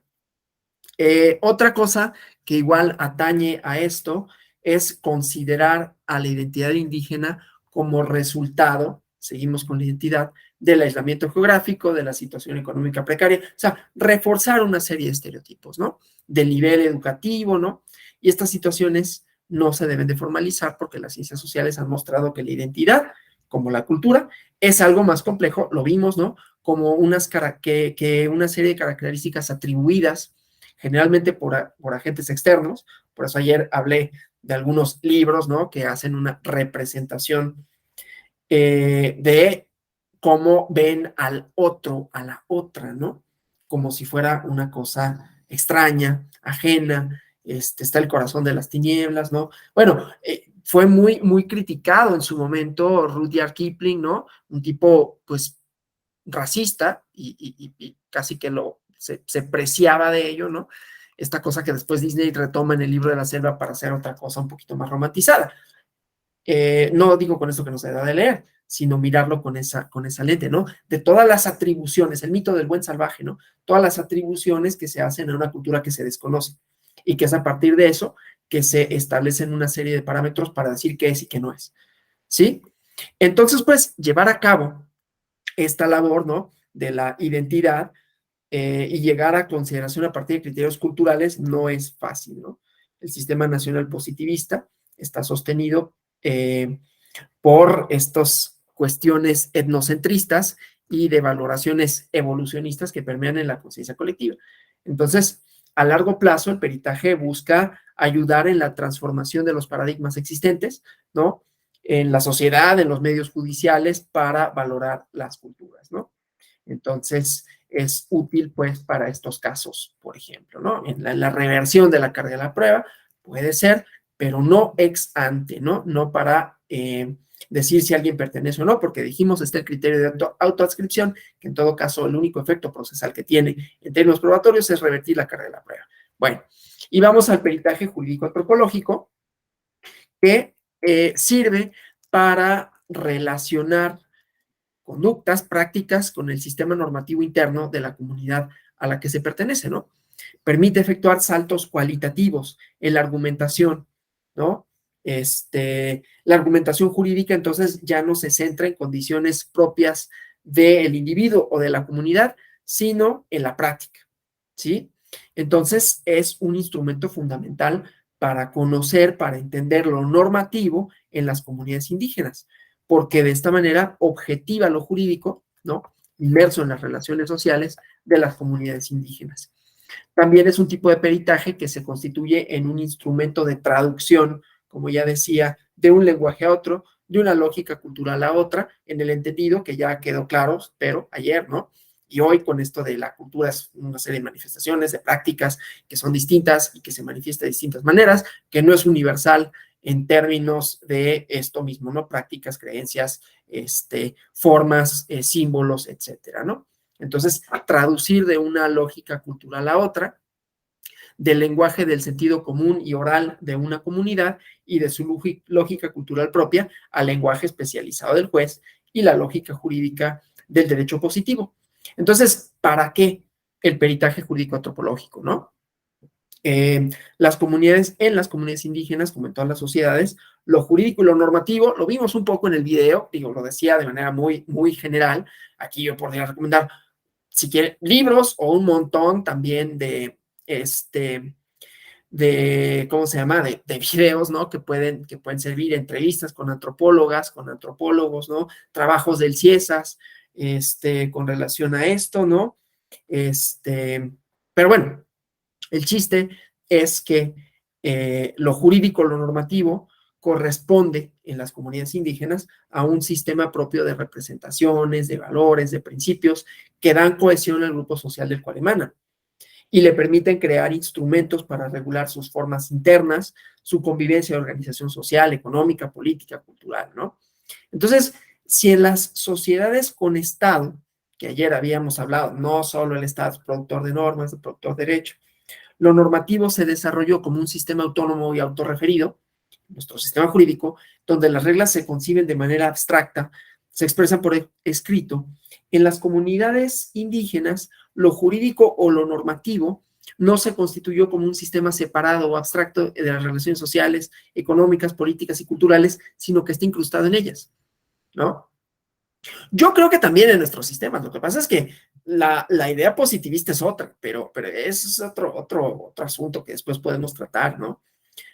otra cosa que igual atañe a esto es considerar a la identidad indígena como resultado, seguimos con la identidad, del aislamiento geográfico, de la situación económica precaria, o sea, reforzar una serie de estereotipos, ¿no? Del nivel educativo, ¿no? Y estas situaciones no se deben de formalizar porque las ciencias sociales han mostrado que la identidad, como la cultura, es algo más complejo, lo vimos, ¿no? Como una serie de características atribuidas generalmente por agentes externos, por eso ayer hablé de algunos libros, ¿no? Que hacen una representación de cómo ven al otro, a la otra, ¿no? Como si fuera una cosa extraña, ajena, está el corazón de las tinieblas, ¿no? Bueno, fue muy, muy criticado en su momento Rudyard Kipling, ¿no? Un tipo, pues, racista y casi que se preciaba de ello, ¿no? Esta cosa que después Disney retoma en el libro de la selva para hacer otra cosa un poquito más romantizada. No digo con esto que no se deba de leer, sino mirarlo con esa lente, ¿no? De todas las atribuciones, el mito del buen salvaje, ¿no? Todas las atribuciones que se hacen a una cultura que se desconoce y que es a partir de eso que se establecen una serie de parámetros para decir qué es y qué no es, ¿sí? Entonces, pues, llevar a cabo esta labor, ¿no? De la identidad y llegar a consideración a partir de criterios culturales no es fácil, ¿no? El sistema nacional positivista está sostenido por estas cuestiones etnocentristas y de valoraciones evolucionistas que permean en la conciencia colectiva. Entonces, a largo plazo, el peritaje busca ayudar en la transformación de los paradigmas existentes, ¿no? En la sociedad, en los medios judiciales, para valorar las culturas, ¿no? Entonces, es útil, pues, para estos casos, por ejemplo, ¿no? En la reversión de la carga de la prueba puede ser, pero no ex ante, ¿no? No para decir si alguien pertenece o no, porque dijimos, está el criterio de autoadscripción, que en todo caso el único efecto procesal que tiene en términos probatorios es revertir la carga de la prueba. Bueno, y vamos al peritaje jurídico antropológico, que sirve para relacionar conductas, prácticas con el sistema normativo interno de la comunidad a la que se pertenece, ¿no? Permite efectuar saltos cualitativos en la argumentación, ¿no? La argumentación jurídica entonces ya no se centra en condiciones propias del individuo o de la comunidad, sino en la práctica, ¿sí? Entonces es un instrumento fundamental para conocer, para entender lo normativo en las comunidades indígenas, porque de esta manera objetiva lo jurídico, ¿no? Inmerso en las relaciones sociales de las comunidades indígenas. También es un tipo de peritaje que se constituye en un instrumento de traducción, como ya decía, de un lenguaje a otro, de una lógica cultural a otra, en el entendido que ya quedó claro, pero ayer, ¿no? Y hoy con esto de la cultura es una serie de manifestaciones, de prácticas que son distintas y que se manifiesta de distintas maneras, que no es universal en términos de esto mismo, ¿no? Prácticas, creencias, formas, símbolos, etcétera, ¿no? Entonces, traducir de una lógica cultural a otra, del lenguaje del sentido común y oral de una comunidad y de su lógica cultural propia al lenguaje especializado del juez y la lógica jurídica del derecho positivo. Entonces, ¿para qué el peritaje jurídico antropológico, no? En las comunidades indígenas, como en todas las sociedades, lo jurídico y lo normativo, lo vimos un poco en el video, digo, lo decía de manera muy, muy general. Aquí yo podría recomendar, si quieren, libros o un montón también ¿cómo se llama? De videos, ¿no? Que pueden servir, entrevistas con antropólogas, con antropólogos, ¿no? Trabajos del CIESAS, con relación a esto, ¿no? Pero bueno, el chiste es que lo jurídico, lo normativo, corresponde en las comunidades indígenas a un sistema propio de representaciones, de valores, de principios que dan cohesión al grupo social del cual emanan. y le permiten crear instrumentos para regular sus formas internas, su convivencia y organización social, económica, política, cultural, ¿no? Entonces, si en las sociedades con Estado, que ayer habíamos hablado, no solo el Estado es productor de normas, es productor de derecho, lo normativo se desarrolló como un sistema autónomo y autorreferido, nuestro sistema jurídico, donde las reglas se conciben de manera abstracta, se expresan por escrito. En las comunidades indígenas, lo jurídico o lo normativo no se constituyó como un sistema separado o abstracto de las relaciones sociales, económicas, políticas y culturales, sino que está incrustado en ellas, ¿no? Yo creo que también en nuestros sistemas. Lo que pasa es que la idea positivista es otra, pero es otro asunto que después podemos tratar, ¿no?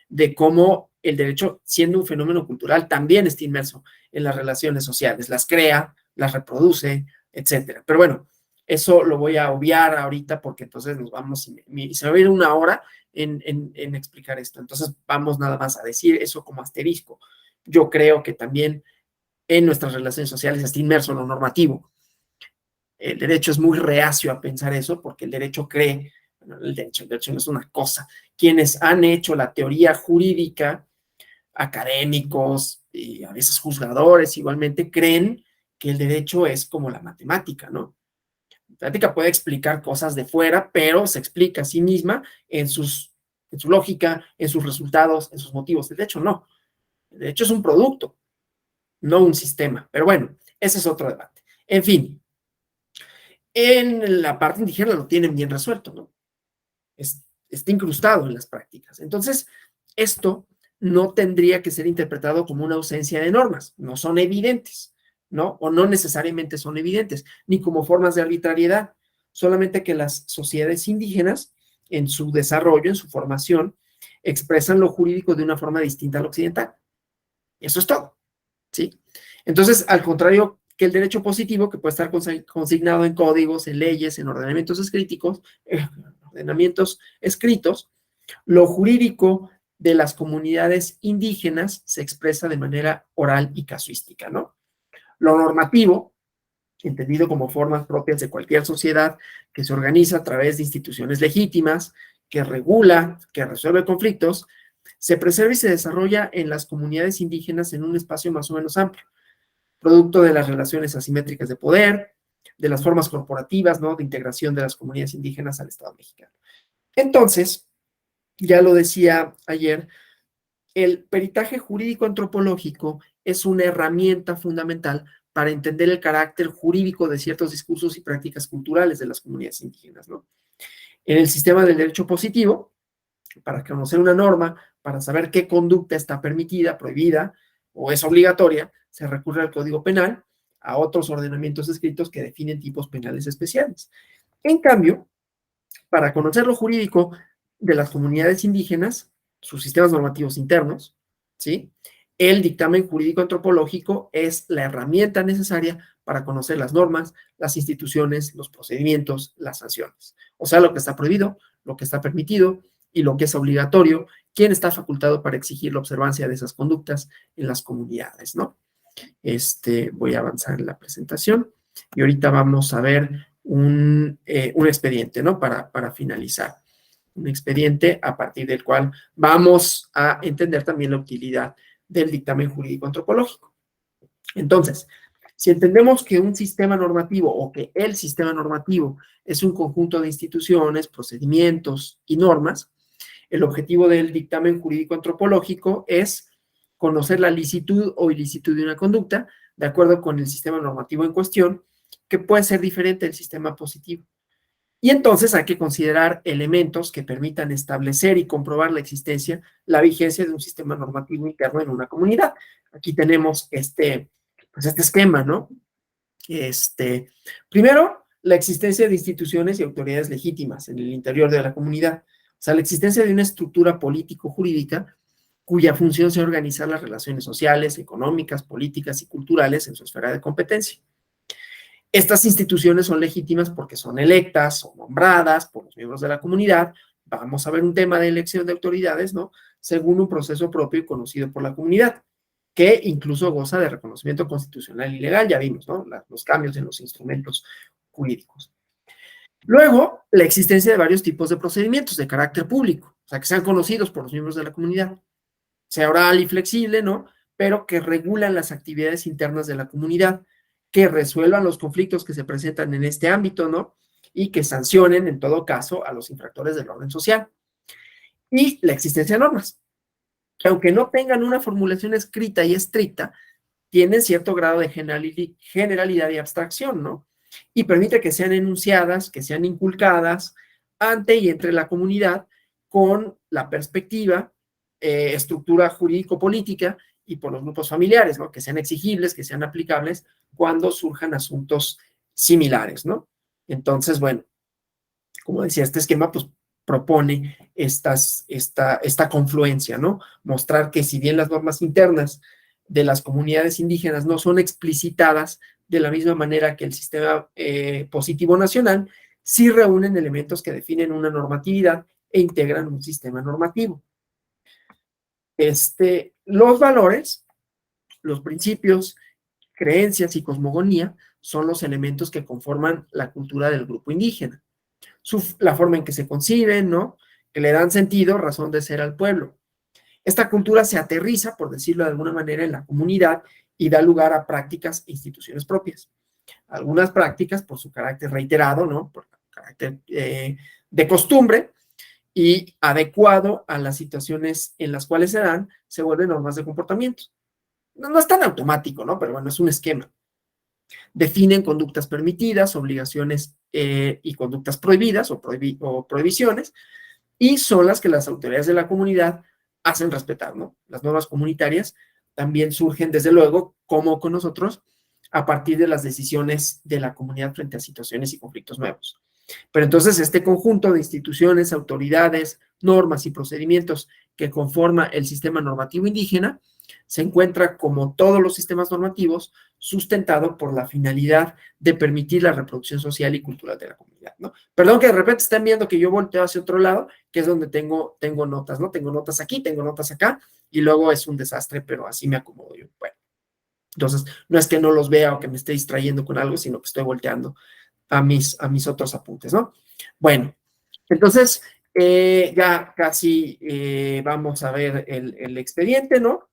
De cómo el derecho, siendo un fenómeno cultural, también está inmerso en las relaciones sociales, las crea, las reproduce, etcétera. Pero bueno, eso lo voy a obviar ahorita porque entonces nos vamos, se va a ir una hora en explicar esto. Entonces vamos nada más a decir eso como asterisco. Yo creo que también en nuestras relaciones sociales está inmerso en lo normativo. El derecho es muy reacio a pensar eso porque el derecho cree, bueno, el derecho no es una cosa. Quienes han hecho la teoría jurídica, académicos y a veces juzgadores igualmente, creen que el derecho es como la matemática, ¿no? La matemática puede explicar cosas de fuera, pero se explica a sí misma en su lógica, en sus resultados, en sus motivos. El derecho no. El derecho es un producto, no un sistema. Pero bueno, ese es otro debate. En fin, en la parte indígena lo tienen bien resuelto, ¿no? Está incrustado en las prácticas. Entonces, esto no tendría que ser interpretado como una ausencia de normas. No son evidentes, ¿no? O no necesariamente son evidentes, ni como formas de arbitrariedad. Solamente que las sociedades indígenas, en su desarrollo, en su formación, expresan lo jurídico de una forma distinta al occidental. Eso es todo, ¿sí? Entonces, al contrario que el derecho positivo, que puede estar consignado en códigos, en leyes, en ordenamientos escritos, lo jurídico de las comunidades indígenas se expresa de manera oral y casuística, ¿no? Lo normativo, entendido como formas propias de cualquier sociedad que se organiza a través de instituciones legítimas, que regula, que resuelve conflictos, se preserva y se desarrolla en las comunidades indígenas en un espacio más o menos amplio, producto de las relaciones asimétricas de poder, de las formas corporativas, ¿no? De integración de las comunidades indígenas al Estado mexicano. Entonces, ya lo decía ayer, el peritaje jurídico antropológico es una herramienta fundamental para entender el carácter jurídico de ciertos discursos y prácticas culturales de las comunidades indígenas, ¿no? En el sistema del derecho positivo, para conocer una norma, para saber qué conducta está permitida, prohibida o es obligatoria, se recurre al Código Penal, a otros ordenamientos escritos que definen tipos penales especiales. En cambio, para conocer lo jurídico de las comunidades indígenas, sus sistemas normativos internos, ¿sí? El dictamen jurídico antropológico es la herramienta necesaria para conocer las normas, las instituciones, los procedimientos, las sanciones. O sea, lo que está prohibido, lo que está permitido y lo que es obligatorio, quién está facultado para exigir la observancia de esas conductas en las comunidades, ¿no? Voy a avanzar en la presentación y ahorita vamos a ver un expediente, ¿no? Para finalizar. Un expediente a partir del cual vamos a entender también la utilidad del dictamen jurídico antropológico. Entonces, si entendemos que un sistema normativo o que el sistema normativo es un conjunto de instituciones, procedimientos y normas, el objetivo del dictamen jurídico antropológico es conocer la licitud o ilicitud de una conducta de acuerdo con el sistema normativo en cuestión, que puede ser diferente del sistema positivo. Y entonces hay que considerar elementos que permitan establecer y comprobar la existencia, la vigencia de un sistema normativo interno en una comunidad. Aquí tenemos este esquema, ¿no? Primero, la existencia de instituciones y autoridades legítimas en el interior de la comunidad. O sea, la existencia de una estructura político-jurídica cuya función sea organizar las relaciones sociales, económicas, políticas y culturales en su esfera de competencia. Estas instituciones son legítimas porque son electas o nombradas por los miembros de la comunidad. Vamos a ver un tema de elección de autoridades, ¿no? Según un proceso propio y conocido por la comunidad, que incluso goza de reconocimiento constitucional y legal, ya vimos, ¿no? Los cambios en los instrumentos jurídicos. Luego, la existencia de varios tipos de procedimientos de carácter público, o sea, que sean conocidos por los miembros de la comunidad, sea oral y flexible, ¿no? Pero que regulan las actividades internas de la comunidad, que resuelvan los conflictos que se presentan en este ámbito, ¿no? Y que sancionen, en todo caso, a los infractores del orden social. Y la existencia de normas, que aunque no tengan una formulación escrita y estricta, tienen cierto grado de generalidad y abstracción, ¿no? Y permite que sean enunciadas, que sean inculcadas ante y entre la comunidad con la perspectiva, estructura jurídico-política y por los grupos familiares, ¿no? Que sean exigibles, que sean aplicables cuando surjan asuntos similares, ¿no? Entonces, bueno, como decía, este esquema pues propone esta confluencia, ¿no? Mostrar que si bien las normas internas de las comunidades indígenas no son explicitadas de la misma manera que el sistema positivo nacional, sí reúnen elementos que definen una normatividad e integran un sistema normativo. Los valores, los principios, creencias y cosmogonía son los elementos que conforman la cultura del grupo indígena. La forma en que se conciben, ¿no? Que le dan sentido, razón de ser al pueblo. Esta cultura se aterriza, por decirlo de alguna manera, en la comunidad y da lugar a prácticas e instituciones propias. Algunas prácticas, por su carácter reiterado, ¿no? Por carácter de costumbre y adecuado a las situaciones en las cuales se dan, se vuelven normas de comportamiento. No es tan automático, ¿no? Pero bueno, es un esquema. Definen conductas permitidas, obligaciones y conductas prohibidas o prohibiciones, y son las que las autoridades de la comunidad hacen respetar, ¿no? Las normas comunitarias también surgen, desde luego, como con nosotros, a partir de las decisiones de la comunidad frente a situaciones y conflictos nuevos. Pero entonces este conjunto de instituciones, autoridades, normas y procedimientos que conforma el sistema normativo indígena se encuentra, como todos los sistemas normativos, sustentado por la finalidad de permitir la reproducción social y cultural de la comunidad, ¿no? Perdón que de repente estén viendo que yo volteo hacia otro lado, que es donde tengo notas, ¿no? Tengo notas aquí, tengo notas acá, y luego es un desastre, pero así me acomodo yo. Bueno, entonces, no es que no los vea o que me esté distrayendo con algo, sino que estoy volteando a mis otros apuntes, ¿no? Bueno, entonces, ya casi vamos a ver el expediente, ¿no?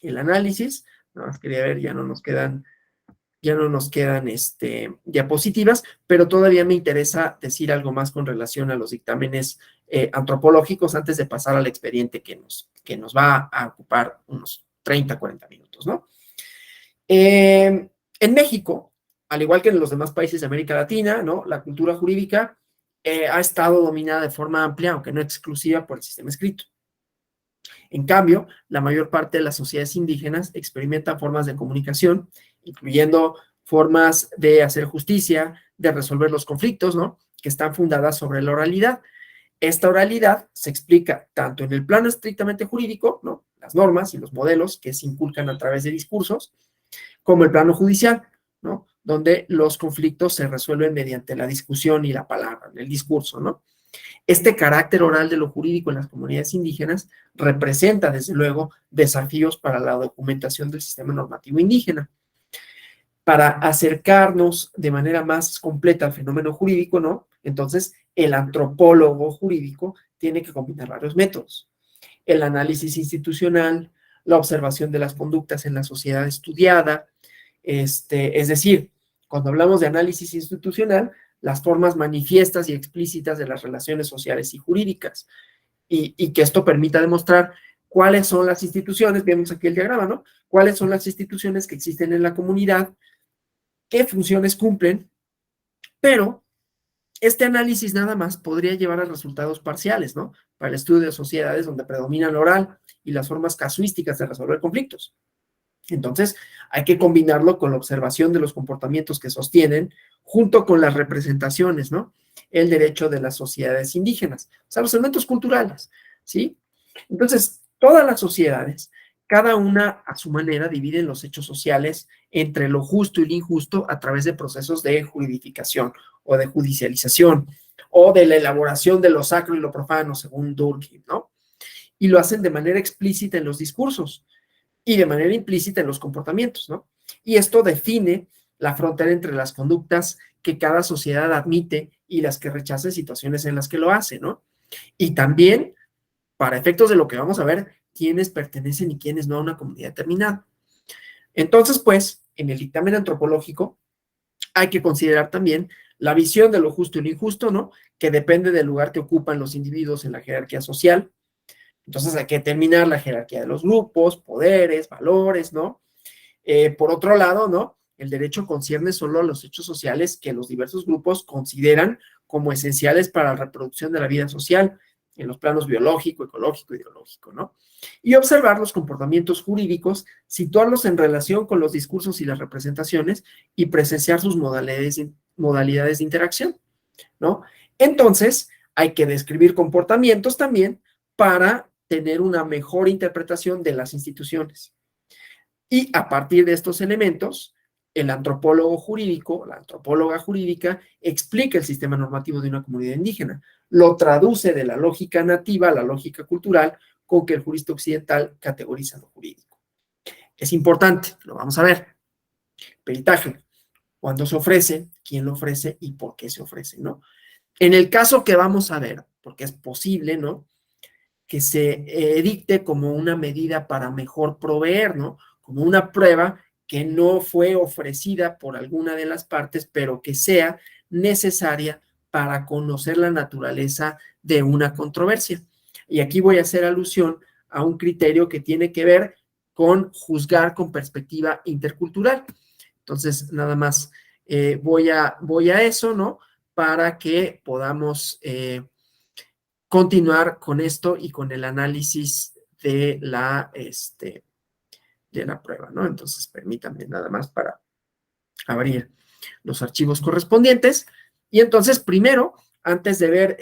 El análisis. Nada más quería ver, ya no nos quedan diapositivas, pero todavía me interesa decir algo más con relación a los dictámenes antropológicos antes de pasar al expediente que nos va a ocupar unos 30, 40 minutos, ¿no? En México, al igual que en los demás países de América Latina, ¿no? La cultura jurídica ha estado dominada de forma amplia, aunque no exclusiva, por el sistema escrito. En cambio, la mayor parte de las sociedades indígenas experimentan formas de comunicación, incluyendo formas de hacer justicia, de resolver los conflictos, ¿no? Que están fundadas sobre la oralidad. Esta oralidad se explica tanto en el plano estrictamente jurídico, ¿no? Las normas y los modelos que se inculcan a través de discursos, como el plano judicial, ¿no? Donde los conflictos se resuelven mediante la discusión y la palabra, el discurso, ¿no? Este carácter oral de lo jurídico en las comunidades indígenas representa, desde luego, desafíos para la documentación del sistema normativo indígena. Para acercarnos de manera más completa al fenómeno jurídico, ¿no? Entonces, el antropólogo jurídico tiene que combinar varios métodos. El análisis institucional, la observación de las conductas en la sociedad estudiada, es decir, cuando hablamos de análisis institucional, las formas manifiestas y explícitas de las relaciones sociales y jurídicas, y que esto permita demostrar cuáles son las instituciones, vemos aquí el diagrama, ¿no? Cuáles son las instituciones que existen en la comunidad, qué funciones cumplen, pero este análisis nada más podría llevar a resultados parciales, ¿no? Para el estudio de sociedades donde predomina lo oral y las formas casuísticas de resolver conflictos. Entonces, hay que combinarlo con la observación de los comportamientos que sostienen, junto con las representaciones, ¿no? El derecho de las sociedades indígenas, o sea, los elementos culturales, ¿sí? Entonces, todas las sociedades, cada una a su manera, dividen los hechos sociales entre lo justo y lo injusto a través de procesos de juridificación o de judicialización o de la elaboración de lo sacro y lo profano, según Durkheim, ¿no? Y lo hacen de manera explícita en los discursos y de manera implícita en los comportamientos, ¿no? Y esto define la frontera entre las conductas que cada sociedad admite y las que rechaza, situaciones en las que lo hace, ¿no? Y también, para efectos de lo que vamos a ver, quiénes pertenecen y quiénes no a una comunidad determinada. Entonces, pues, en el dictamen antropológico hay que considerar también la visión de lo justo y lo injusto, ¿no? Que depende del lugar que ocupan los individuos en la jerarquía social. Entonces hay que determinar la jerarquía de los grupos, poderes, valores, ¿no? Por otro lado, ¿no? El derecho concierne solo a los hechos sociales que los diversos grupos consideran como esenciales para la reproducción de la vida social en los planos biológico, ecológico, ideológico, ¿no? Y observar los comportamientos jurídicos, situarlos en relación con los discursos y las representaciones y presenciar sus modalidades de interacción, ¿no? Entonces, hay que describir comportamientos también para tener una mejor interpretación de las instituciones. Y a partir de estos elementos, el antropólogo jurídico, la antropóloga jurídica, explica el sistema normativo de una comunidad indígena, lo traduce de la lógica nativa a la lógica cultural con que el jurista occidental categoriza lo jurídico. Es importante, lo vamos a ver. Peritaje, cuándo se ofrece, quién lo ofrece y por qué se ofrece, ¿no? En el caso que vamos a ver, porque es posible, ¿no?, que se dicte como una medida para mejor proveer, ¿no?, como una prueba que no fue ofrecida por alguna de las partes, pero que sea necesaria para conocer la naturaleza de una controversia. Y aquí voy a hacer alusión a un criterio que tiene que ver con juzgar con perspectiva intercultural. Entonces, nada más voy a eso, ¿no?, para que podamos continuar con esto y con el análisis de la prueba, ¿no? Entonces, permítanme nada más para abrir los archivos correspondientes. Y entonces, primero, antes de ver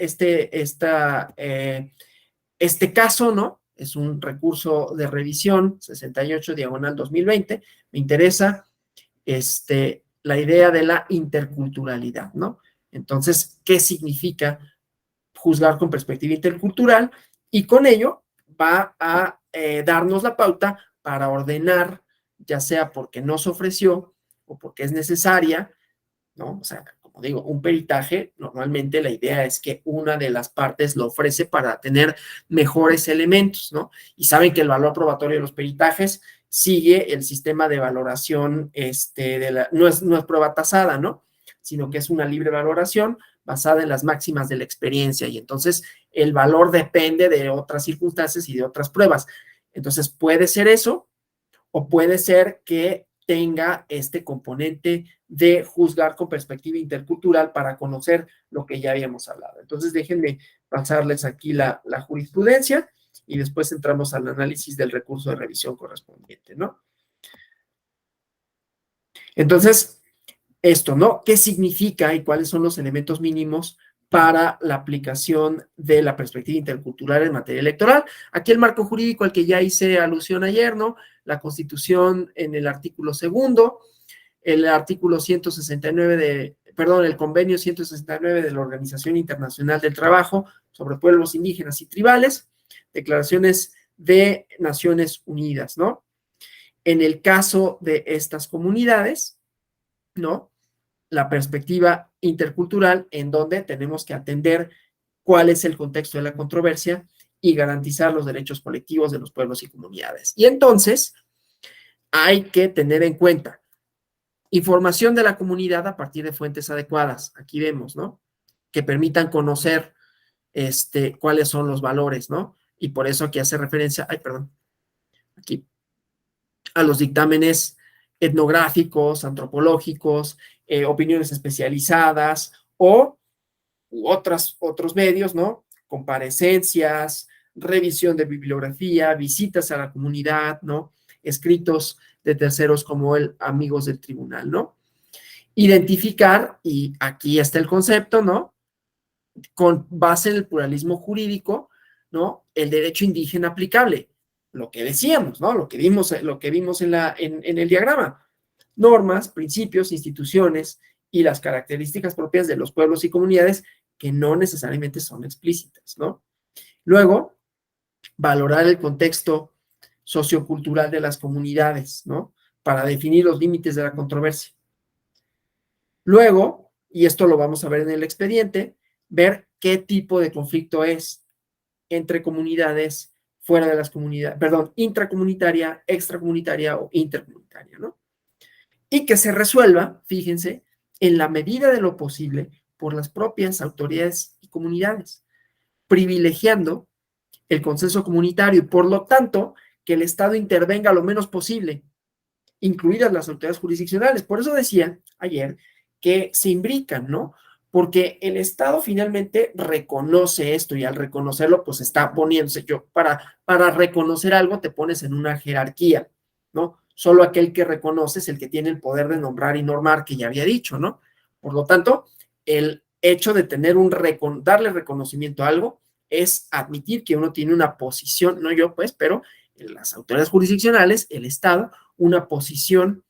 este caso, ¿no?, es un recurso de revisión 68/2020, me interesa la idea de la interculturalidad, ¿no? Entonces, ¿qué significa juzgar con perspectiva intercultural? Y con ello va a darnos la pauta para ordenar, ya sea porque no se ofreció o porque es necesaria, ¿no? O sea, como digo, un peritaje, normalmente la idea es que una de las partes lo ofrece para tener mejores elementos, ¿no? Y saben que el valor probatorio de los peritajes sigue el sistema de valoración, no es prueba tasada, ¿no?, sino que es una libre valoración basada en las máximas de la experiencia, y entonces el valor depende de otras circunstancias y de otras pruebas. Entonces puede ser eso, o puede ser que tenga este componente de juzgar con perspectiva intercultural para conocer lo que ya habíamos hablado. Entonces déjenme pasarles aquí la jurisprudencia y después entramos al análisis del recurso de revisión correspondiente, ¿no? Entonces, esto, ¿no? ¿Qué significa y cuáles son los elementos mínimos para la aplicación de la perspectiva intercultural en materia electoral? Aquí el marco jurídico al que ya hice alusión ayer, ¿no? La Constitución en el artículo 2, el artículo 169 el convenio 169 de la Organización Internacional del Trabajo sobre Pueblos Indígenas y Tribales, declaraciones de Naciones Unidas, ¿no? En el caso de estas comunidades, ¿no?, la perspectiva intercultural, en donde tenemos que atender cuál es el contexto de la controversia y garantizar los derechos colectivos de los pueblos y comunidades. Y entonces hay que tener en cuenta información de la comunidad a partir de fuentes adecuadas. Aquí vemos, ¿no?, que permitan conocer cuáles son los valores, ¿no? Y por eso aquí hace referencia, aquí, a los dictámenes etnográficos, antropológicos, opiniones especializadas u otros medios, ¿no? Comparecencias, revisión de bibliografía, visitas a la comunidad, ¿no? Escritos de terceros como el Amigos del Tribunal, ¿no? Identificar, y aquí está el concepto, ¿no?, con base en el pluralismo jurídico, ¿no?, el derecho indígena aplicable, lo que decíamos, ¿no?, lo que vimos en el diagrama, normas, principios, instituciones y las características propias de los pueblos y comunidades que no necesariamente son explícitas, ¿no? Luego, valorar el contexto sociocultural de las comunidades, ¿no?, para definir los límites de la controversia. Luego, y esto lo vamos a ver en el expediente, ver qué tipo de conflicto es entre comunidades, fuera de las comunidades, perdón, intracomunitaria, extracomunitaria o intercomunitaria, ¿no? Y que se resuelva, fíjense, en la medida de lo posible por las propias autoridades y comunidades, privilegiando el consenso comunitario y por lo tanto que el Estado intervenga lo menos posible, incluidas las autoridades jurisdiccionales. Por eso decía ayer que se imbrican, ¿no? Porque el Estado finalmente reconoce esto y al reconocerlo, pues está poniéndose, para reconocer algo te pones en una jerarquía, ¿no? Solo aquel que reconoce es el que tiene el poder de nombrar y normar, que ya había dicho, ¿no? Por lo tanto, el hecho de tener darle reconocimiento a algo es admitir que uno tiene una posición, no yo pues, pero las autoridades jurisdiccionales, el Estado, una posición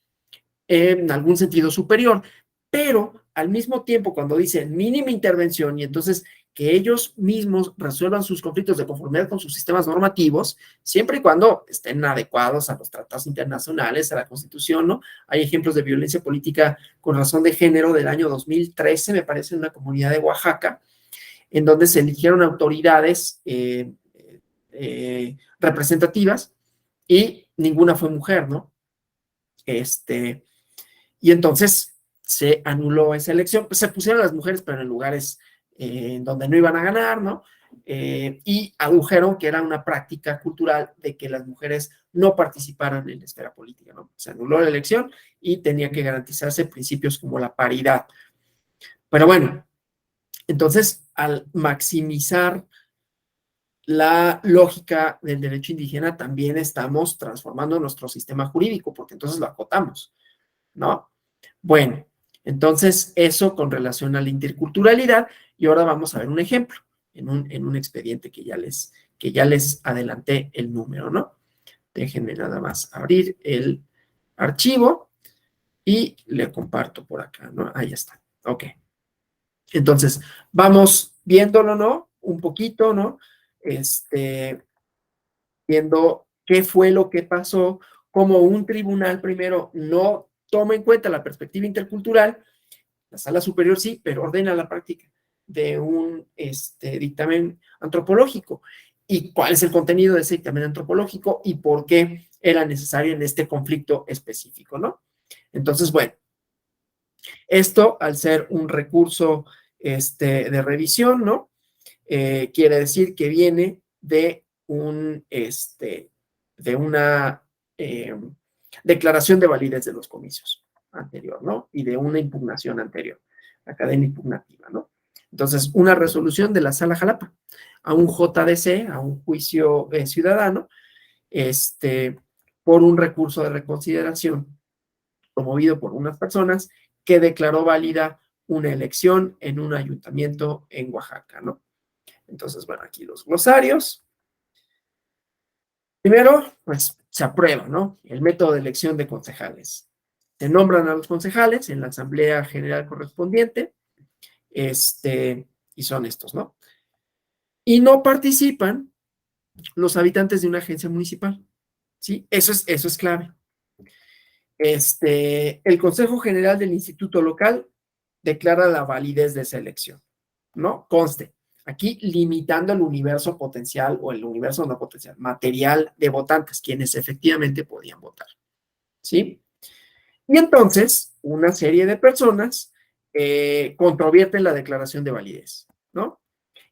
en algún sentido superior, pero al mismo tiempo cuando dicen mínima intervención y entonces que ellos mismos resuelvan sus conflictos de conformidad con sus sistemas normativos, siempre y cuando estén adecuados a los tratados internacionales, a la Constitución, ¿no? Hay ejemplos de violencia política con razón de género del año 2013, me parece, en una comunidad de Oaxaca, en donde se eligieron autoridades representativas y ninguna fue mujer, ¿no? Y entonces se anuló esa elección, pues se pusieron las mujeres, pero en lugares en donde no iban a ganar, ¿no? Y adujeron que era una práctica cultural de que las mujeres no participaran en la esfera política, ¿no? Se anuló la elección y tenía que garantizarse principios como la paridad. Pero bueno, entonces al maximizar la lógica del derecho indígena, también estamos transformando nuestro sistema jurídico, porque entonces lo acotamos, ¿no? Bueno, entonces eso con relación a la interculturalidad, y ahora vamos a ver un ejemplo en un expediente que ya les adelanté el número, ¿no? Déjenme nada más abrir el archivo y le comparto por acá, ¿no? Ahí está, ok. Entonces, vamos viéndolo, ¿no? Un poquito, ¿no? Viendo qué fue lo que pasó, como un tribunal primero no toma en cuenta la perspectiva intercultural, la sala superior sí, pero ordena la práctica de un dictamen antropológico. ¿Y cuál es el contenido de ese dictamen antropológico y por qué era necesario en este conflicto específico, ¿no? Entonces, bueno, esto al ser un recurso de revisión, ¿no? Quiere decir que viene de una declaración de validez de los comicios anterior, ¿no? Y de una impugnación anterior, la cadena impugnativa, ¿no? Entonces, una resolución de la Sala Jalapa a un JDC, a un juicio ciudadano, por un recurso de reconsideración promovido por unas personas que declaró válida una elección en un ayuntamiento en Oaxaca, ¿no? Entonces, bueno, aquí los glosarios. Primero, pues se aprueba, ¿no? El método de elección de concejales. Se nombran a los concejales en la asamblea general correspondiente, y son estos, ¿no? Y no participan los habitantes de una agencia municipal, ¿sí? Eso es clave. El Consejo General del Instituto Local declara la validez de esa elección, ¿no? Conste, aquí limitando el universo potencial o el universo no potencial, material de votantes, quienes efectivamente podían votar, ¿sí? Y entonces, una serie de personas controvierten la declaración de validez, ¿no?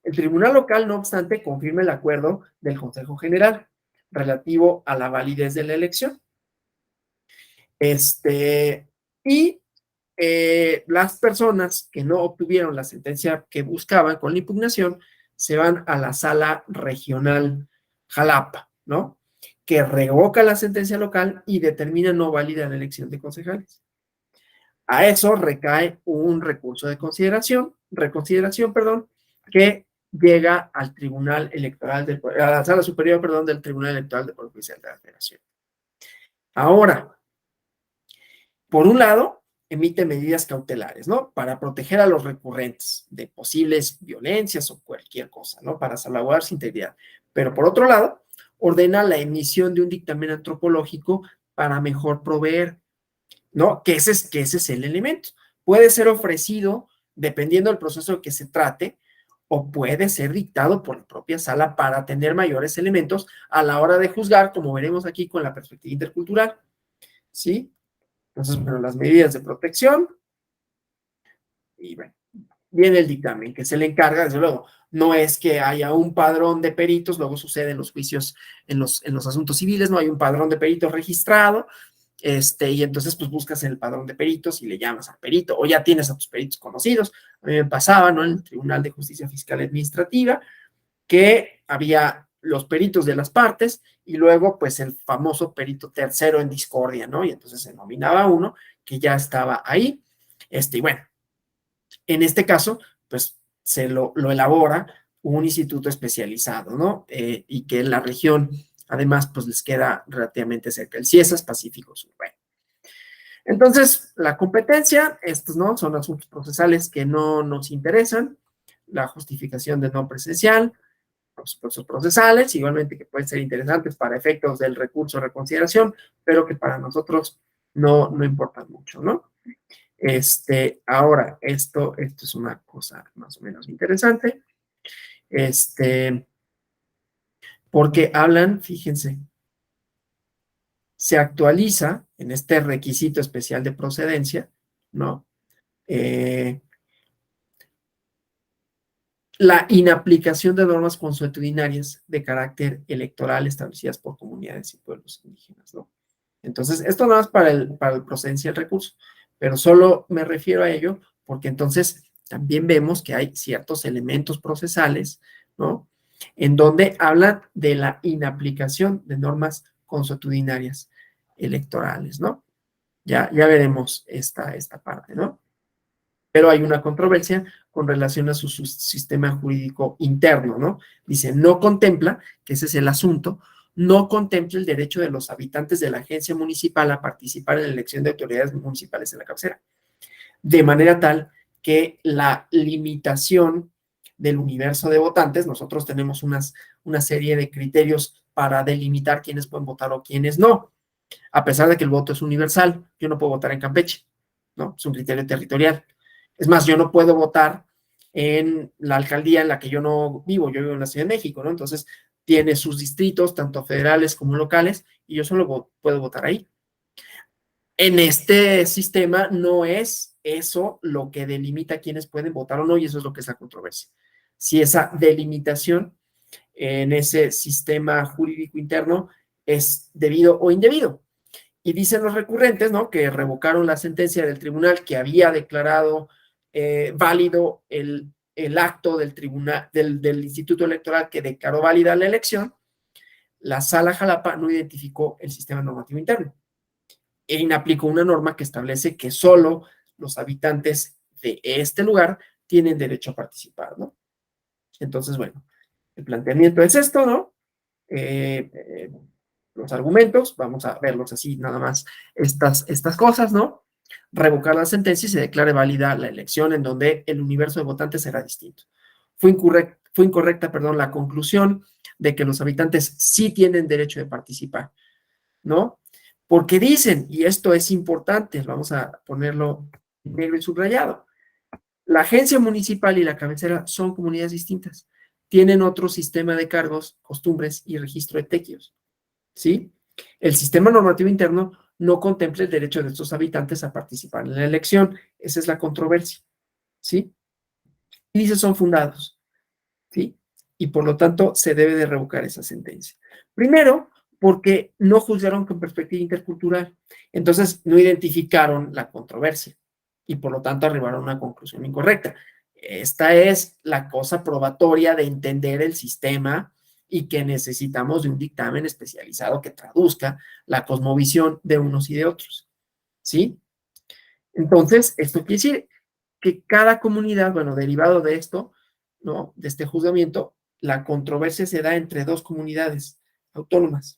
El tribunal local, no obstante, confirma el acuerdo del Consejo General relativo a la validez de la elección. Y las personas que no obtuvieron la sentencia que buscaban con la impugnación se van a la sala regional Jalapa, ¿no? Que revoca la sentencia local y determina no válida la elección de concejales. A eso recae un recurso de reconsideración, que llega al Tribunal Electoral, a la Sala Superior, del Tribunal Electoral del Poder Judicial de la Federación. Ahora, por un lado, emite medidas cautelares, ¿no? Para proteger a los recurrentes de posibles violencias o cualquier cosa, ¿no? Para salvaguardar su integridad. Pero por otro lado, ordena la emisión de un dictamen antropológico para mejor proveer, ¿no? Que ese es el elemento, puede ser ofrecido dependiendo del proceso que se trate, o puede ser dictado por la propia sala para tener mayores elementos a la hora de juzgar, como veremos aquí con la perspectiva intercultural, ¿sí? Entonces, bueno, las medidas de protección, y bueno, viene el dictamen que se le encarga, desde luego, no es que haya un padrón de peritos, luego sucede en los juicios, en los asuntos civiles, no hay un padrón de peritos registrado, y entonces pues buscas en el padrón de peritos y le llamas al perito, o ya tienes a tus peritos conocidos. A mí me pasaba, ¿no? En el Tribunal de Justicia Fiscal Administrativa, que había los peritos de las partes y luego pues el famoso perito tercero en discordia, ¿no? Y entonces se nominaba uno que ya estaba ahí, y bueno, en este caso, pues se lo elabora un instituto especializado, ¿no? Y que en la región, además, pues les queda relativamente cerca, el CIESAS Pacífico Sur. Bueno, entonces, la competencia, estos no son asuntos procesales que no nos interesan, la justificación de no presencial, los procesos procesales, igualmente que pueden ser interesantes para efectos del recurso de reconsideración, pero que para nosotros no importan mucho, ¿no? Ahora, esto es una cosa más o menos interesante, porque hablan, fíjense, se actualiza en este requisito especial de procedencia, ¿no? La inaplicación de normas consuetudinarias de carácter electoral establecidas por comunidades y pueblos indígenas, ¿no? Entonces, esto no es para el procedencia del recurso, pero solo me refiero a ello porque entonces también vemos que hay ciertos elementos procesales, ¿no? En donde hablan de la inaplicación de normas consuetudinarias electorales, ¿no? Ya veremos esta parte, ¿no? Pero hay una controversia con relación a su sistema jurídico interno, ¿no? Dice, no contempla, que ese es el asunto, no contempla el derecho de los habitantes de la agencia municipal a participar en la elección de autoridades municipales en la cabecera, de manera tal que la limitación del universo de votantes, nosotros tenemos una serie de criterios para delimitar quiénes pueden votar o quiénes no, a pesar de que el voto es universal. Yo no puedo votar en Campeche, ¿no? Es un criterio territorial. Es más, yo no puedo votar en la alcaldía en la que yo no vivo, yo vivo en la Ciudad de México, ¿no? Entonces, tiene sus distritos, tanto federales como locales, y yo solo puedo votar ahí. En este sistema no es eso lo que delimita quiénes pueden votar o no, y eso es lo que es la controversia. Si esa delimitación en ese sistema jurídico interno es debido o indebido. Y dicen los recurrentes, ¿no?, que revocaron la sentencia del tribunal que había declarado válido el acto del tribunal, del Instituto Electoral que declaró válida la elección. La Sala Jalapa no identificó el sistema normativo interno e inaplicó una norma que establece que solo los habitantes de este lugar tienen derecho a participar, ¿no? Entonces, bueno, el planteamiento es esto, ¿no? Los argumentos, vamos a verlos así nada más, estas cosas, ¿no? Revocar la sentencia y se declare válida la elección en donde el universo de votantes será distinto. Fue incorrecta, la conclusión de que los habitantes sí tienen derecho de participar, ¿no? Porque dicen, y esto es importante, vamos a ponerlo en negro y subrayado, la agencia municipal y la cabecera son comunidades distintas, tienen otro sistema de cargos, costumbres y registro de tequios, ¿sí? El sistema normativo interno no contempla el derecho de estos habitantes a participar en la elección. Esa es la controversia, ¿sí? Y dice son fundados, ¿sí? Y por lo tanto se debe de revocar esa sentencia. Primero, porque no juzgaron con perspectiva intercultural. Entonces no identificaron la controversia y por lo tanto arribaron a una conclusión incorrecta. Esta es la cosa probatoria de entender el sistema y que necesitamos de un dictamen especializado que traduzca la cosmovisión de unos y de otros, ¿sí? Entonces, esto quiere decir que cada comunidad, bueno, derivado de esto, ¿no?, de este juzgamiento, la controversia se da entre dos comunidades autónomas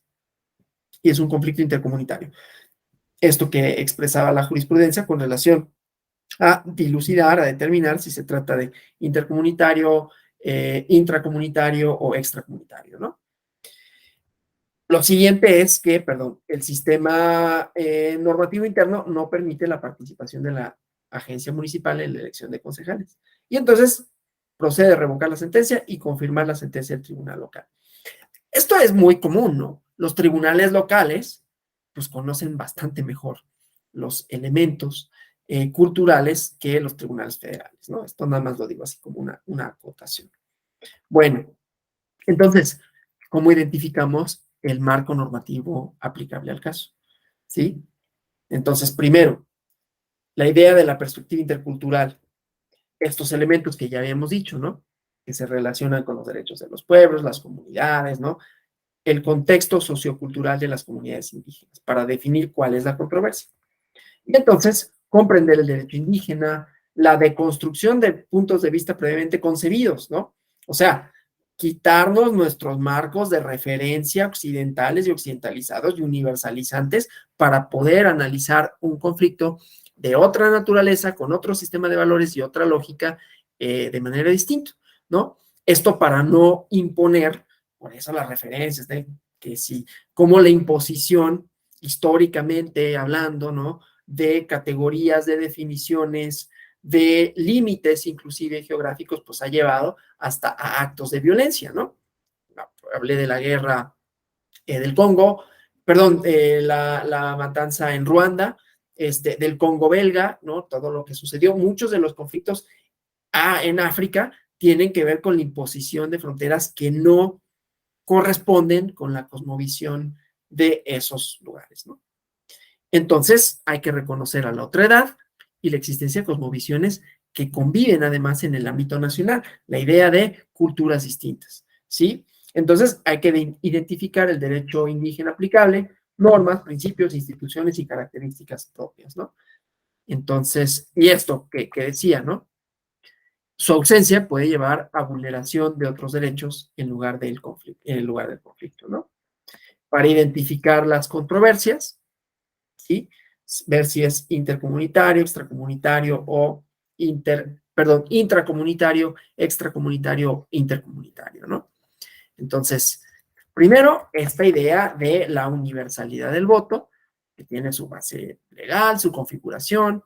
y es un conflicto intercomunitario. Esto que expresaba la jurisprudencia con relación a dilucidar, a determinar si se trata de intercomunitario, intracomunitario o extracomunitario, ¿no? Lo siguiente es que, el sistema normativo interno no permite la participación de la agencia municipal en la elección de concejales. Y entonces procede a revocar la sentencia y confirmar la sentencia del tribunal local. Esto es muy común, ¿no? Los tribunales locales, pues conocen bastante mejor los elementos culturales que los tribunales federales, ¿no? Esto nada más lo digo así como una acotación. Bueno, entonces, ¿cómo identificamos el marco normativo aplicable al caso? ¿Sí? Entonces, primero, la idea de la perspectiva intercultural, estos elementos que ya habíamos dicho, ¿no? Que se relacionan con los derechos de los pueblos, las comunidades, ¿no? El contexto sociocultural de las comunidades indígenas, para definir cuál es la controversia. Y entonces, comprender el derecho indígena, la deconstrucción de puntos de vista previamente concebidos, ¿no? O sea, quitarnos nuestros marcos de referencia occidentales y occidentalizados y universalizantes para poder analizar un conflicto de otra naturaleza, con otro sistema de valores y otra lógica de manera distinta, ¿no? Esto para no imponer, por eso las referencias, de que sí, como la imposición históricamente hablando, ¿no? De categorías, de definiciones, de límites, inclusive geográficos, pues ha llevado hasta a actos de violencia, ¿no? Hablé de la guerra del Congo, perdón, la matanza en Ruanda, del Congo belga, ¿no? Todo lo que sucedió, muchos de los conflictos en África tienen que ver con la imposición de fronteras que no corresponden con la cosmovisión de esos lugares, ¿no? Entonces, hay que reconocer a la otredad y la existencia de cosmovisiones que conviven además en el ámbito nacional, la idea de culturas distintas, ¿sí? Entonces, hay que identificar el derecho indígena aplicable, normas, principios, instituciones y características propias, ¿no? Entonces, y esto que decía, ¿no? Su ausencia puede llevar a vulneración de otros derechos en lugar del conflicto, ¿no? Para identificar las controversias, ¿sí? Ver si es intercomunitario, extracomunitario o intracomunitario, extracomunitario, intercomunitario, ¿no? Entonces, primero, esta idea de la universalidad del voto, que tiene su base legal, su configuración,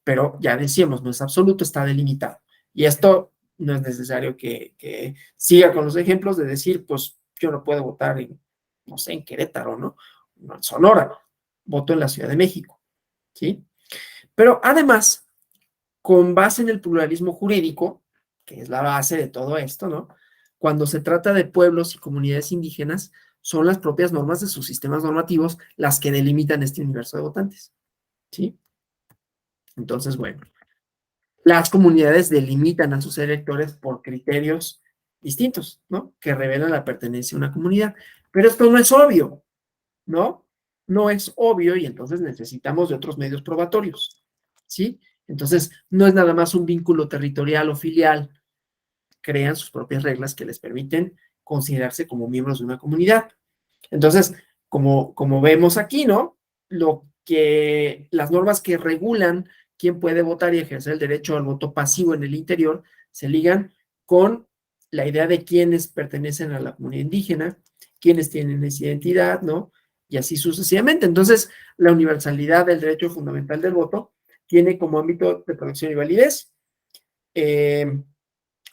pero ya decíamos, no es absoluto, está delimitado. Y esto no es necesario que siga con los ejemplos de decir, pues yo no puedo votar en, no sé, en Querétaro, ¿no? No en Sonora, voto en la Ciudad de México, ¿sí? Pero además, con base en el pluralismo jurídico, que es la base de todo esto, ¿no? Cuando se trata de pueblos y comunidades indígenas, son las propias normas de sus sistemas normativos las que delimitan este universo de votantes, ¿sí? Entonces, bueno, las comunidades delimitan a sus electores por criterios distintos, ¿no? Que revelan la pertenencia a una comunidad. Pero esto no es obvio, ¿no? No es obvio y entonces necesitamos de otros medios probatorios, ¿sí? Entonces, no es nada más un vínculo territorial o filial. Crean sus propias reglas que les permiten considerarse como miembros de una comunidad. Entonces, como vemos aquí, ¿no? Las normas que regulan quién puede votar y ejercer el derecho al voto pasivo en el interior se ligan con la idea de quiénes pertenecen a la comunidad indígena, quiénes tienen esa identidad, ¿no? Y así sucesivamente. Entonces, la universalidad del derecho fundamental del voto tiene como ámbito de protección y validez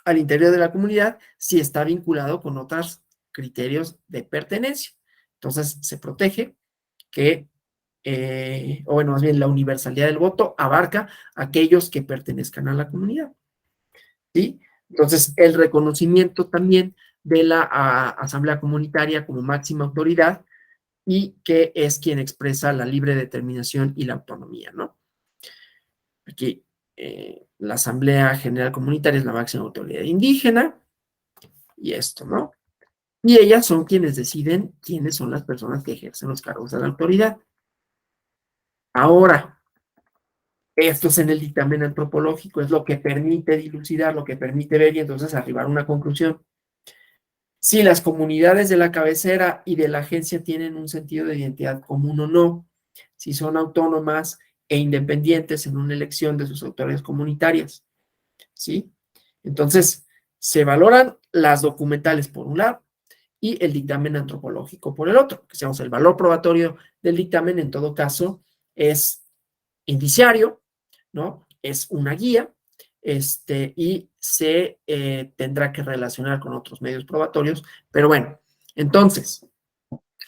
al interior de la comunidad si está vinculado con otros criterios de pertenencia. Entonces, se protege que, o bueno, más bien la universalidad del voto abarca a aquellos que pertenezcan a la comunidad, ¿sí? Entonces, el reconocimiento también de la asamblea comunitaria como máxima autoridad y que es quien expresa la libre determinación y la autonomía, ¿no? Aquí, la Asamblea General Comunitaria es la máxima autoridad indígena y esto, ¿no? Y ellas son quienes deciden quiénes son las personas que ejercen los cargos de la autoridad. Ahora, esto es en el dictamen antropológico, es lo que permite dilucidar, lo que permite ver y entonces arribar a una conclusión. Si las comunidades de la cabecera y de la agencia tienen un sentido de identidad común o no, si son autónomas e independientes en una elección de sus autoridades comunitarias, ¿sí? Entonces, se valoran las documentales por un lado y el dictamen antropológico por el otro. Que seamos, el valor probatorio del dictamen, en todo caso, es indiciario, ¿no? es una guía, y se tendrá que relacionar con otros medios probatorios, pero bueno, entonces,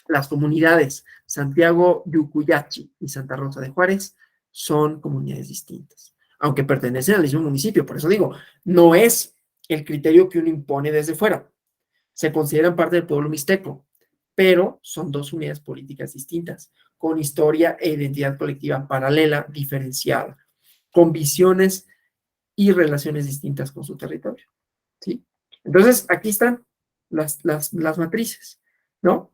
las comunidades Santiago Yucuyachi y Santa Rosa de Juárez son comunidades distintas, aunque pertenecen al mismo municipio, por eso digo, no es el criterio que uno impone desde fuera, se consideran parte del pueblo mixteco, pero son dos unidades políticas distintas, con historia e identidad colectiva paralela, diferenciada, con visiones y relaciones distintas con su territorio, ¿sí? Entonces, aquí están las matrices, ¿no?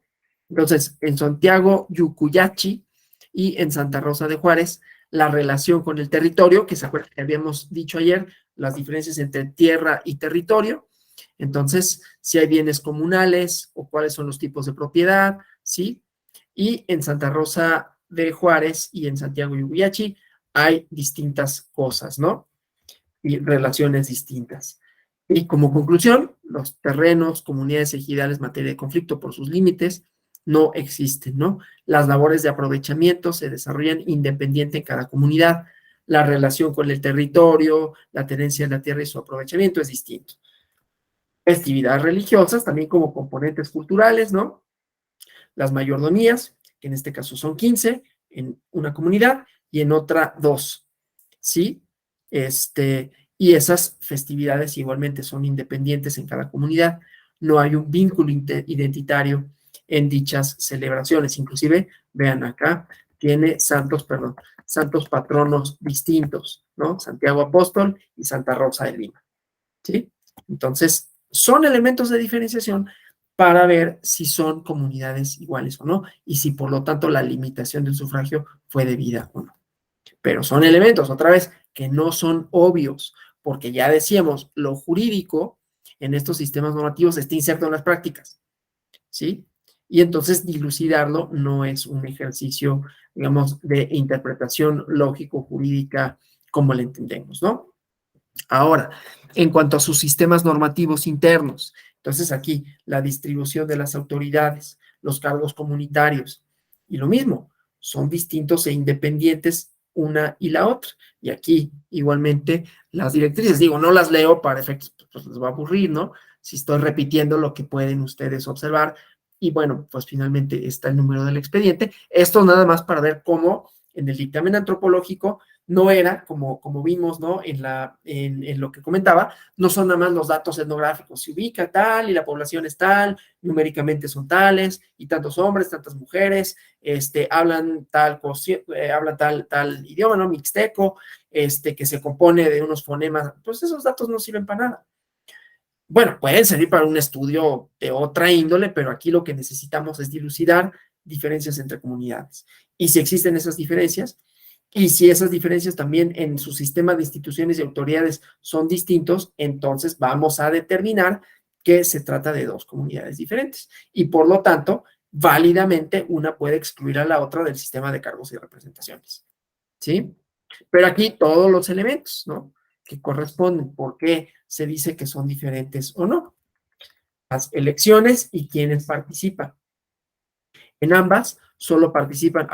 Entonces, en Santiago, Yucuyachi y en Santa Rosa de Juárez, la relación con el territorio, que se acuerdan que habíamos dicho ayer, las diferencias entre tierra y territorio. Entonces, si hay bienes comunales o cuáles son los tipos de propiedad, ¿sí? Y en Santa Rosa de Juárez y en Santiago Yucuyachi hay distintas cosas, ¿no? Y relaciones distintas. Y como conclusión, los terrenos, comunidades ejidales, materia de conflicto por sus límites, no existen, ¿no? Las labores de aprovechamiento se desarrollan independiente en cada comunidad. La relación con el territorio, la tenencia de la tierra y su aprovechamiento es distinto. Festividades religiosas, también como componentes culturales, ¿no? Las mayordomías, que en este caso son 15 en una comunidad y en otra 2, ¿sí? Y esas festividades igualmente son independientes en cada comunidad. No hay un vínculo identitario en dichas celebraciones. Inclusive, vean acá, tiene santos patronos distintos, ¿no? Santiago Apóstol y Santa Rosa de Lima, ¿sí? Entonces, son elementos de diferenciación para ver si son comunidades iguales o no, y si por lo tanto la limitación del sufragio fue debida o no. Pero son elementos, otra vez, que no son obvios, porque ya decíamos, lo jurídico en estos sistemas normativos está inserto en las prácticas, ¿sí? Y entonces dilucidarlo no es un ejercicio, digamos, de interpretación lógico-jurídica como la entendemos, ¿no? Ahora, en cuanto a sus sistemas normativos internos, entonces aquí la distribución de las autoridades, los cargos comunitarios, y lo mismo, son distintos e independientes una y la otra. Y aquí, igualmente, las directrices, digo, no las leo para efectos, pues les va a aburrir, ¿no? Si estoy repitiendo lo que pueden ustedes observar. Y bueno, pues finalmente está el número del expediente. Esto nada más para ver cómo en el dictamen antropológico no era, como vimos, ¿no? En lo que comentaba, no son nada más los datos etnográficos, se ubica tal y la población es tal, numéricamente son tales, y tantos hombres, tantas mujeres, hablan tal idioma, ¿no? Mixteco, que se compone de unos fonemas, pues esos datos no sirven para nada. Bueno, pueden servir para un estudio de otra índole, pero aquí lo que necesitamos es dilucidar diferencias entre comunidades. Y si existen esas diferencias, y si esas diferencias también en su sistema de instituciones y autoridades son distintos, entonces vamos a determinar que se trata de dos comunidades diferentes. Y por lo tanto, válidamente una puede excluir a la otra del sistema de cargos y representaciones. ¿Sí? Pero aquí todos los elementos, ¿no? Que corresponden, por qué se dice que son diferentes o no. Las elecciones y quienes participan. En ambas solo participan,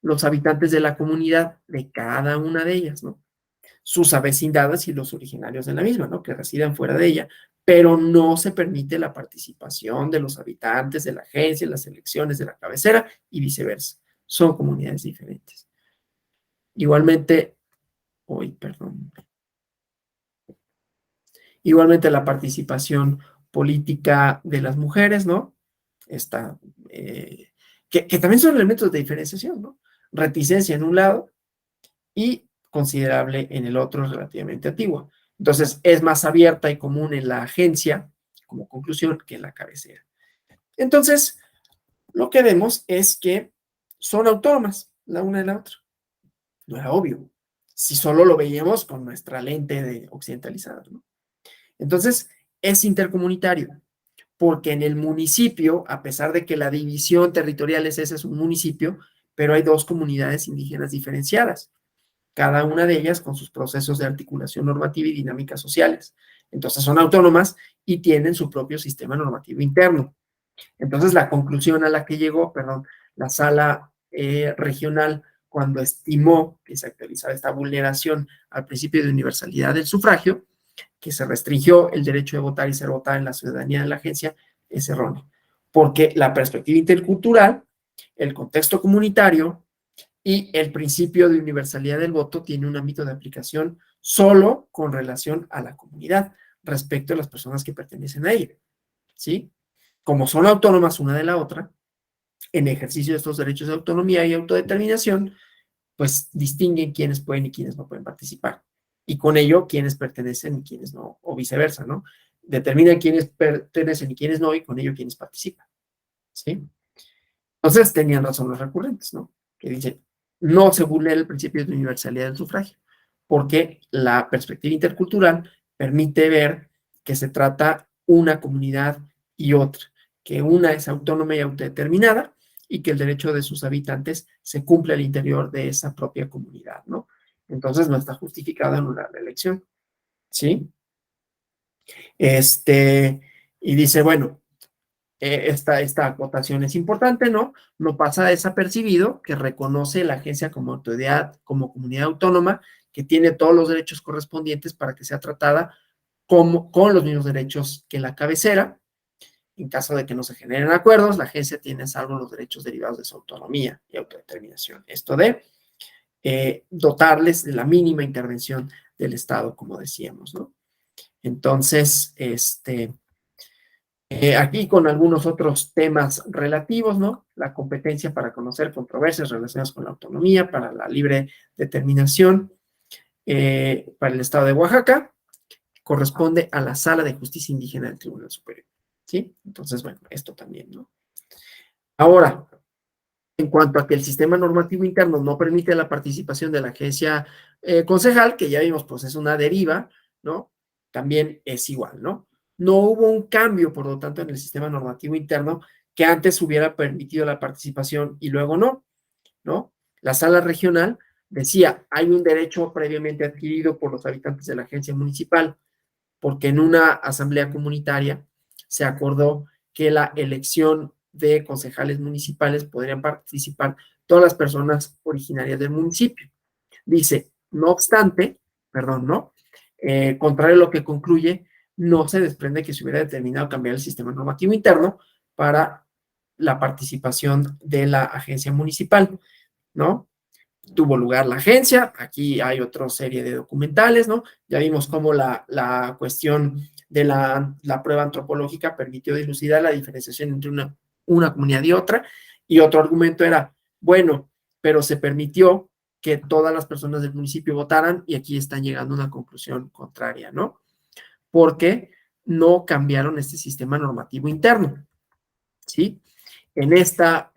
los habitantes de la comunidad de cada una de ellas, ¿no? Sus avecindadas y los originarios de la misma, ¿no? Que residan fuera de ella, pero no se permite la participación de los habitantes de la agencia en las elecciones de la cabecera y viceversa. Son comunidades diferentes. Igualmente, igualmente la participación política de las mujeres, ¿no? Que también son elementos de diferenciación, ¿no? Reticencia en un lado y considerable en el otro, relativamente antigua. Entonces, es más abierta y común en la agencia, como conclusión, que en la cabecera. Entonces, lo que vemos es que son autónomas la una de la otra. No era obvio, si solo lo veíamos con nuestra lente de occidentalizada, ¿no? Entonces, es intercomunitario, porque en el municipio, a pesar de que la división territorial es un municipio, pero hay dos comunidades indígenas diferenciadas, cada una de ellas con sus procesos de articulación normativa y dinámicas sociales. Entonces son autónomas y tienen su propio sistema normativo interno. Entonces la conclusión a la que llegó, la sala regional, cuando estimó que se actualizaba esta vulneración al principio de universalidad del sufragio, que se restringió el derecho de votar y ser votada en la ciudadanía de la agencia, es erróneo, porque la perspectiva intercultural, el contexto comunitario y el principio de universalidad del voto tiene un ámbito de aplicación solo con relación a la comunidad respecto a las personas que pertenecen a ella, ¿sí? Como son autónomas una de la otra, en ejercicio de estos derechos de autonomía y autodeterminación, pues distinguen quiénes pueden y quiénes no pueden participar. Y con ello, quiénes pertenecen y quiénes no, o viceversa, ¿no? Determinan quiénes pertenecen y quiénes no, y con ello quiénes participan, ¿sí? Entonces, tenían razón los recurrentes, ¿no? Que dicen, no se vulnera el principio de universalidad del sufragio, porque la perspectiva intercultural permite ver que se trata una comunidad y otra, que una es autónoma y autodeterminada, y que el derecho de sus habitantes se cumple al interior de esa propia comunidad, ¿no? Entonces no está justificado anular la elección, ¿sí? Y dice, bueno, esta acotación es importante, ¿no? No pasa desapercibido que reconoce la agencia como autoridad, como comunidad autónoma, que tiene todos los derechos correspondientes para que sea tratada con los mismos derechos que la cabecera. En caso de que no se generen acuerdos, la agencia tiene a salvo los derechos derivados de su autonomía y autodeterminación. Esto de dotarles de la mínima intervención del Estado, como decíamos, ¿no? Entonces, aquí con algunos otros temas relativos, ¿no? La competencia para conocer controversias relacionadas con la autonomía, para la libre determinación, para el Estado de Oaxaca, corresponde a la Sala de Justicia Indígena del Tribunal Superior, ¿sí? Entonces, bueno, esto también, ¿no? Ahora, en cuanto a que el sistema normativo interno no permite la participación de la agencia concejal, que ya vimos, pues es una deriva, ¿no? También es igual, ¿no? No hubo un cambio, por lo tanto, en el sistema normativo interno que antes hubiera permitido la participación y luego no, ¿no? La sala regional decía, hay un derecho previamente adquirido por los habitantes de la agencia municipal, porque en una asamblea comunitaria se acordó que la elección de concejales municipales podrían participar todas las personas originarias del municipio. Dice, no obstante, perdón, ¿no? Contrario a lo que concluye, no se desprende que se hubiera determinado cambiar el sistema normativo interno para la participación de la agencia municipal, ¿no? Tuvo lugar la agencia, aquí hay otra serie de documentales, ¿no? Ya vimos cómo la cuestión de la prueba antropológica permitió dilucidar la diferenciación entre una comunidad y otra, y otro argumento era, bueno, pero se permitió que todas las personas del municipio votaran, y aquí están llegando a una conclusión contraria, ¿no? Porque no cambiaron este sistema normativo interno, ¿sí? En esta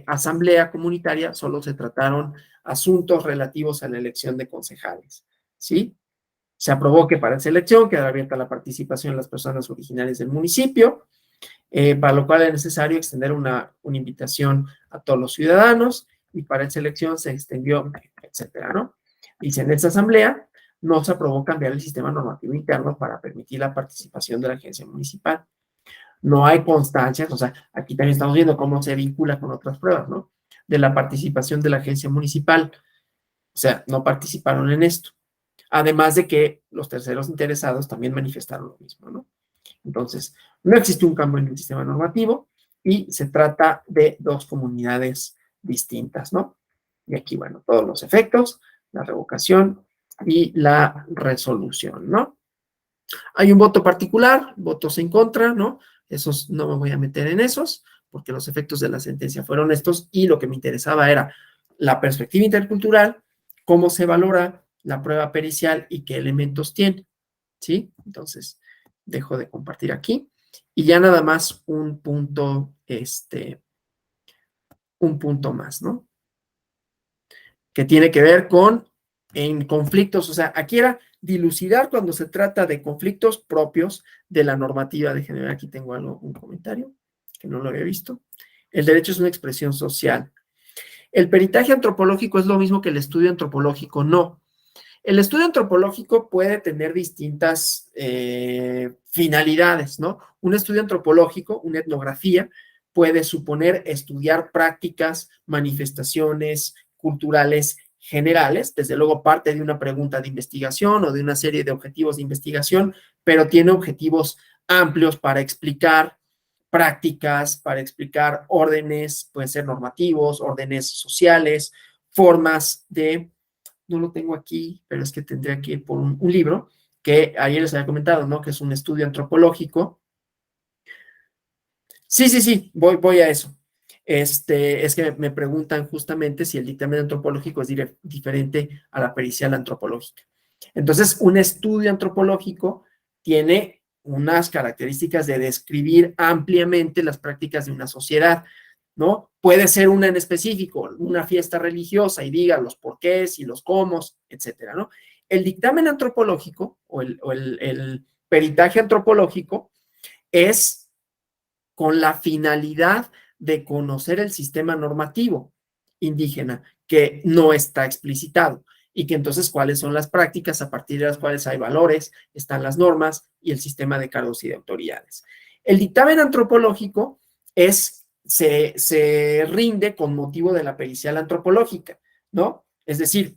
asamblea comunitaria solo se trataron asuntos relativos a la elección de concejales, ¿sí? Se aprobó que para esa elección quedará abierta la participación de las personas originarias del municipio, para lo cual es necesario extender una invitación a todos los ciudadanos, y para esa elección se extendió, etcétera, ¿no? Dice, en esta asamblea no se aprobó cambiar el sistema normativo interno para permitir la participación de la agencia municipal. No hay constancias, o sea, aquí también estamos viendo cómo se vincula con otras pruebas, ¿no? De la participación de la agencia municipal. O sea, no participaron en esto. Además de que los terceros interesados también manifestaron lo mismo, ¿no? Entonces, no existe un cambio en el sistema normativo y se trata de dos comunidades distintas, ¿no? Y aquí, bueno, todos los efectos, la revocación y la resolución, ¿no? Hay un voto particular, votos en contra, ¿no? Esos no me voy a meter en esos, porque los efectos de la sentencia fueron estos, y lo que me interesaba era la perspectiva intercultural, cómo se valora la prueba pericial y qué elementos tiene, ¿sí? Entonces, dejo de compartir aquí, y ya nada más un punto más, ¿no? Que tiene que ver con en conflictos, o sea, aquí era dilucidar cuando se trata de conflictos propios de la normativa de género. Aquí tengo un comentario que no lo había visto. El derecho es una expresión social. ¿El peritaje antropológico es lo mismo que el estudio antropológico? No. El estudio antropológico puede tener distintas finalidades, ¿no? Un estudio antropológico, una etnografía, puede suponer estudiar prácticas, manifestaciones culturales generales, desde luego parte de una pregunta de investigación o de una serie de objetivos de investigación, pero tiene objetivos amplios para explicar prácticas, para explicar órdenes, pueden ser normativos, órdenes sociales, formas de, no lo tengo aquí, pero es que tendría que ir por un libro, que ayer les había comentado, ¿no? Que es un estudio antropológico. Sí, voy a eso. Es que me preguntan justamente si el dictamen antropológico es diferente a la pericial antropológica. Entonces, un estudio antropológico tiene unas características de describir ampliamente las prácticas de una sociedad, ¿no? Puede ser una en específico, una fiesta religiosa y diga los porqués y los cómo, etcétera, ¿no? El dictamen antropológico o el peritaje antropológico es con la finalidad de conocer el sistema normativo indígena que no está explicitado y que entonces cuáles son las prácticas a partir de las cuales hay valores, están las normas y el sistema de cargos y de autoridades. El dictamen antropológico se rinde con motivo de la pericial antropológica, ¿no? Es decir,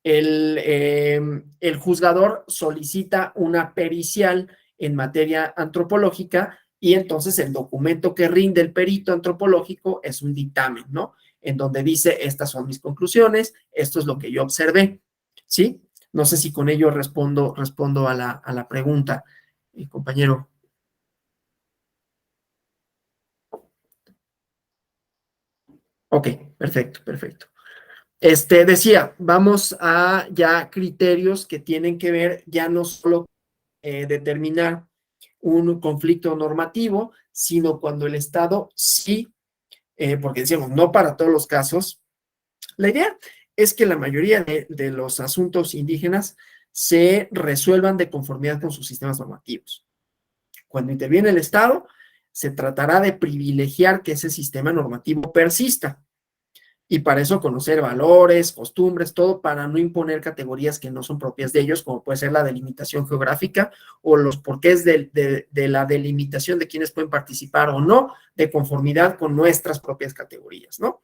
el juzgador solicita una pericial en materia antropológica y entonces el documento que rinde el perito antropológico es un dictamen, ¿no? En donde dice, estas son mis conclusiones, esto es lo que yo observé, ¿sí? No sé si con ello respondo a la pregunta, compañero. Ok, perfecto. Decía, vamos a ya criterios que tienen que ver ya no solo determinar un conflicto normativo, sino cuando el Estado sí, porque decíamos, no para todos los casos. La idea es que la mayoría de los asuntos indígenas se resuelvan de conformidad con sus sistemas normativos. Cuando interviene el Estado, se tratará de privilegiar que ese sistema normativo persista. Y para eso conocer valores, costumbres, todo para no imponer categorías que no son propias de ellos, como puede ser la delimitación geográfica o los porqués de la delimitación de quienes pueden participar o no, de conformidad con nuestras propias categorías, ¿no?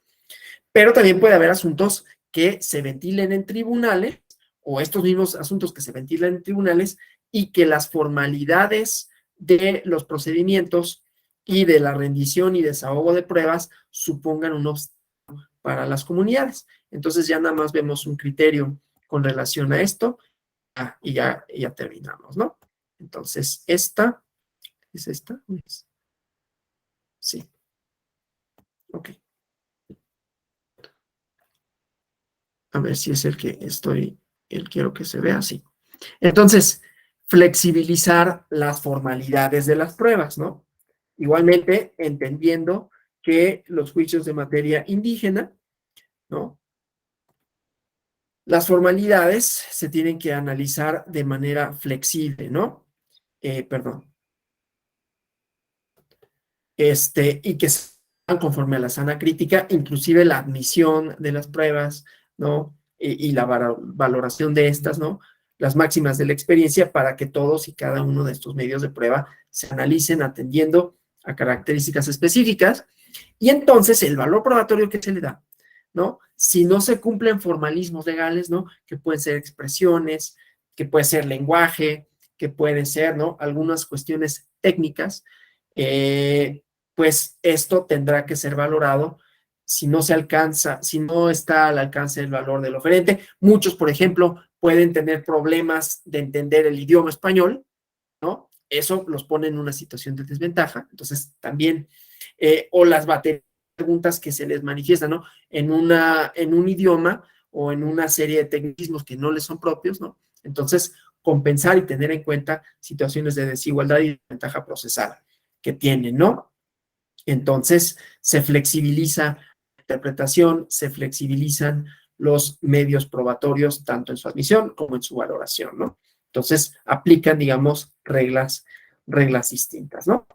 Pero también puede haber asuntos que se ventilen en tribunales o estos mismos asuntos que se ventilan en tribunales y que las formalidades de los procedimientos y de la rendición y desahogo de pruebas supongan un obstáculo para las comunidades. Entonces ya nada más vemos un criterio con relación a esto y ya terminamos, ¿no? Entonces, ¿esta? Sí. Ok. A ver si es el que quiero que se vea así. Entonces, flexibilizar las formalidades de las pruebas, ¿no? Igualmente, entendiendo que los juicios de materia indígena, ¿no? Las formalidades se tienen que analizar de manera flexible, ¿no? Perdón. Y que sean conforme a la sana crítica, inclusive la admisión de las pruebas, ¿no? Y la valoración de estas, ¿no? Las máximas de la experiencia para que todos y cada uno de estos medios de prueba se analicen atendiendo a características específicas y entonces el valor probatorio que se le da, ¿no? Si no se cumplen formalismos legales, ¿no? Que pueden ser expresiones, que puede ser lenguaje, que pueden ser, ¿no? Algunas cuestiones técnicas, pues esto tendrá que ser valorado si no se alcanza, si no está al alcance del valor del oferente. Muchos, por ejemplo, pueden tener problemas de entender el idioma español, ¿no? Eso los pone en una situación de desventaja. Entonces, también, o las preguntas que se les manifiestan, ¿no? En un idioma o en una serie de tecnicismos que no les son propios, ¿no? Entonces, compensar y tener en cuenta situaciones de desigualdad y desventaja procesal que tienen, ¿no? Entonces, se flexibiliza la interpretación, se flexibilizan los medios probatorios, tanto en su admisión como en su valoración, ¿no? Entonces, aplican, digamos, reglas distintas, ¿no?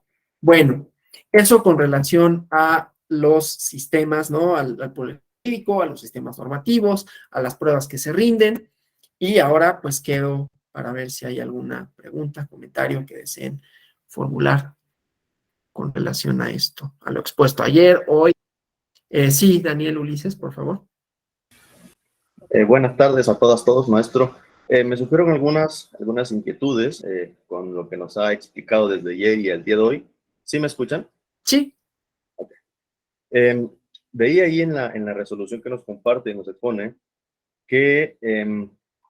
Bueno, eso con relación a los sistemas, ¿no? Al poder jurídico, a los sistemas normativos, a las pruebas que se rinden. Y ahora, pues, quedo para ver si hay alguna pregunta, comentario que deseen formular. con relación a esto, a lo expuesto ayer, hoy. Sí, Daniel Ulises, por favor. Buenas tardes a todas, todos, maestro. Me surgieron algunas inquietudes con lo que nos ha explicado desde ayer y el día de hoy. ¿Sí me escuchan? Sí. Veía ahí en la resolución que nos comparte y nos expone que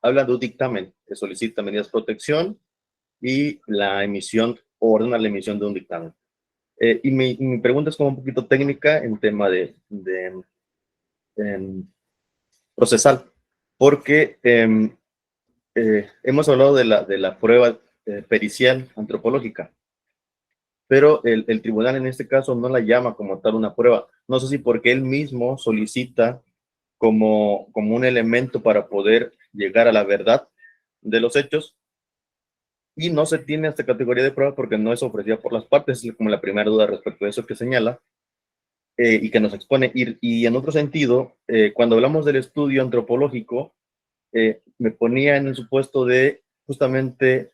habla de un dictamen que solicita medidas de protección y la emisión, o ordena la emisión de un dictamen. Y mi pregunta es como un poquito técnica en tema de procesal, porque hemos hablado de la prueba pericial antropológica, pero el tribunal en este caso no la llama como tal una prueba. No sé si porque él mismo solicita como un elemento para poder llegar a la verdad de los hechos, y no se tiene esta categoría de prueba porque no es ofrecida por las partes. Es como la primera duda respecto a eso que señala y que nos expone. Y en otro sentido, cuando hablamos del estudio antropológico, me ponía en el supuesto de justamente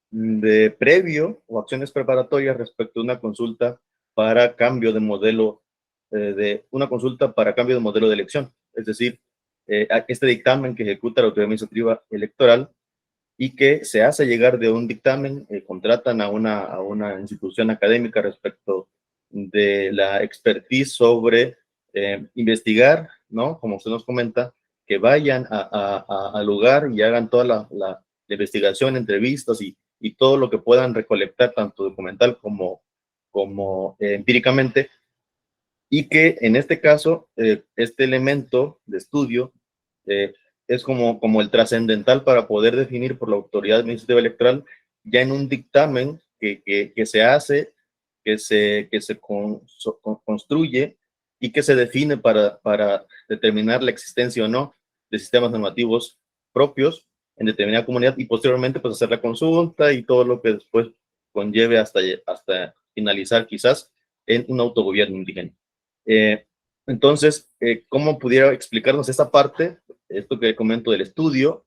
de previo o acciones preparatorias respecto a una consulta para cambio de modelo, de elección. Es decir, este dictamen que ejecuta la autoridad administrativa electoral y que se hace llegar de un dictamen, contratan a una institución académica respecto de la expertise sobre investigar, ¿no? Como usted nos comenta, que vayan al lugar y hagan toda la investigación, entrevistas y todo lo que puedan recolectar, tanto documental como empíricamente, y que en este caso, este elemento de estudio es como el trascendental para poder definir por la autoridad administrativa electoral ya en un dictamen que se hace, que se construye y que se define para determinar la existencia o no de sistemas normativos propios en determinada comunidad, y posteriormente pues hacer la consulta y todo lo que después conlleve hasta finalizar quizás en un autogobierno indígena. Entonces, ¿cómo pudiera explicarnos esta parte, esto que comento del estudio,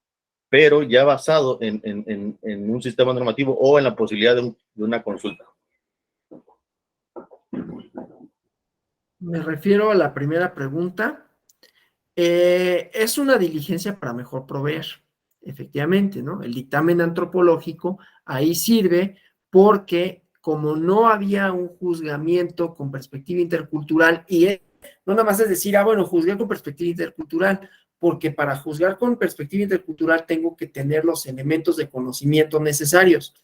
pero ya basado en un sistema normativo o en la posibilidad de una consulta? Me refiero a la primera pregunta. Es una diligencia para mejor proveer, efectivamente, ¿no? El dictamen antropológico ahí sirve porque como no había un juzgamiento con perspectiva intercultural, y no nada más es decir, bueno, juzgué con perspectiva intercultural, porque para juzgar con perspectiva intercultural tengo que tener los elementos de conocimiento necesarios,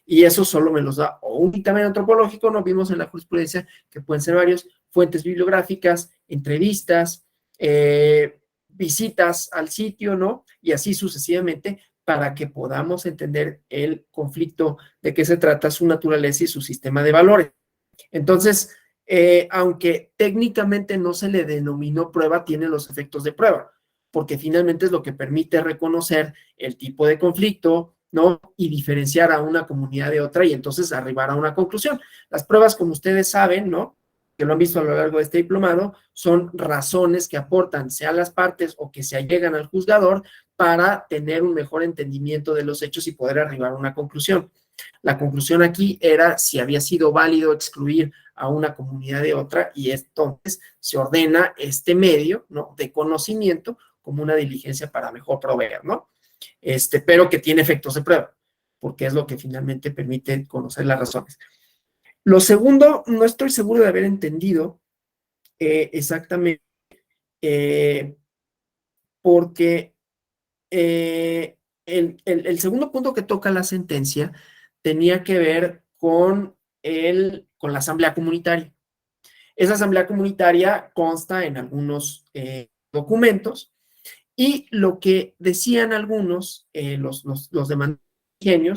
y eso solo me los da o un dictamen antropológico. No vimos en la jurisprudencia que pueden ser varios, fuentes bibliográficas, entrevistas, visitas al sitio, ¿no? Y así sucesivamente, para que podamos entender el conflicto de qué se trata, su naturaleza y su sistema de valores. Entonces, aunque técnicamente no se le denominó prueba, tiene los efectos de prueba, porque finalmente es lo que permite reconocer el tipo de conflicto, ¿no? Y diferenciar a una comunidad de otra y entonces arribar a una conclusión. Las pruebas, como ustedes saben, ¿no?, que lo han visto a lo largo de este diplomado, son razones que aportan sea las partes o que se allegan al juzgador para tener un mejor entendimiento de los hechos y poder arribar a una conclusión. La conclusión aquí era si había sido válido excluir a una comunidad de otra, y entonces se ordena este medio, ¿no?, de conocimiento como una diligencia para mejor proveer, ¿no? Pero que tiene efectos de prueba, porque es lo que finalmente permite conocer las razones. Lo segundo, no estoy seguro de haber entendido exactamente, porque el segundo punto que toca la sentencia tenía que ver con la asamblea comunitaria. Esa asamblea comunitaria consta en algunos documentos, y lo que decían algunos, los demandantes,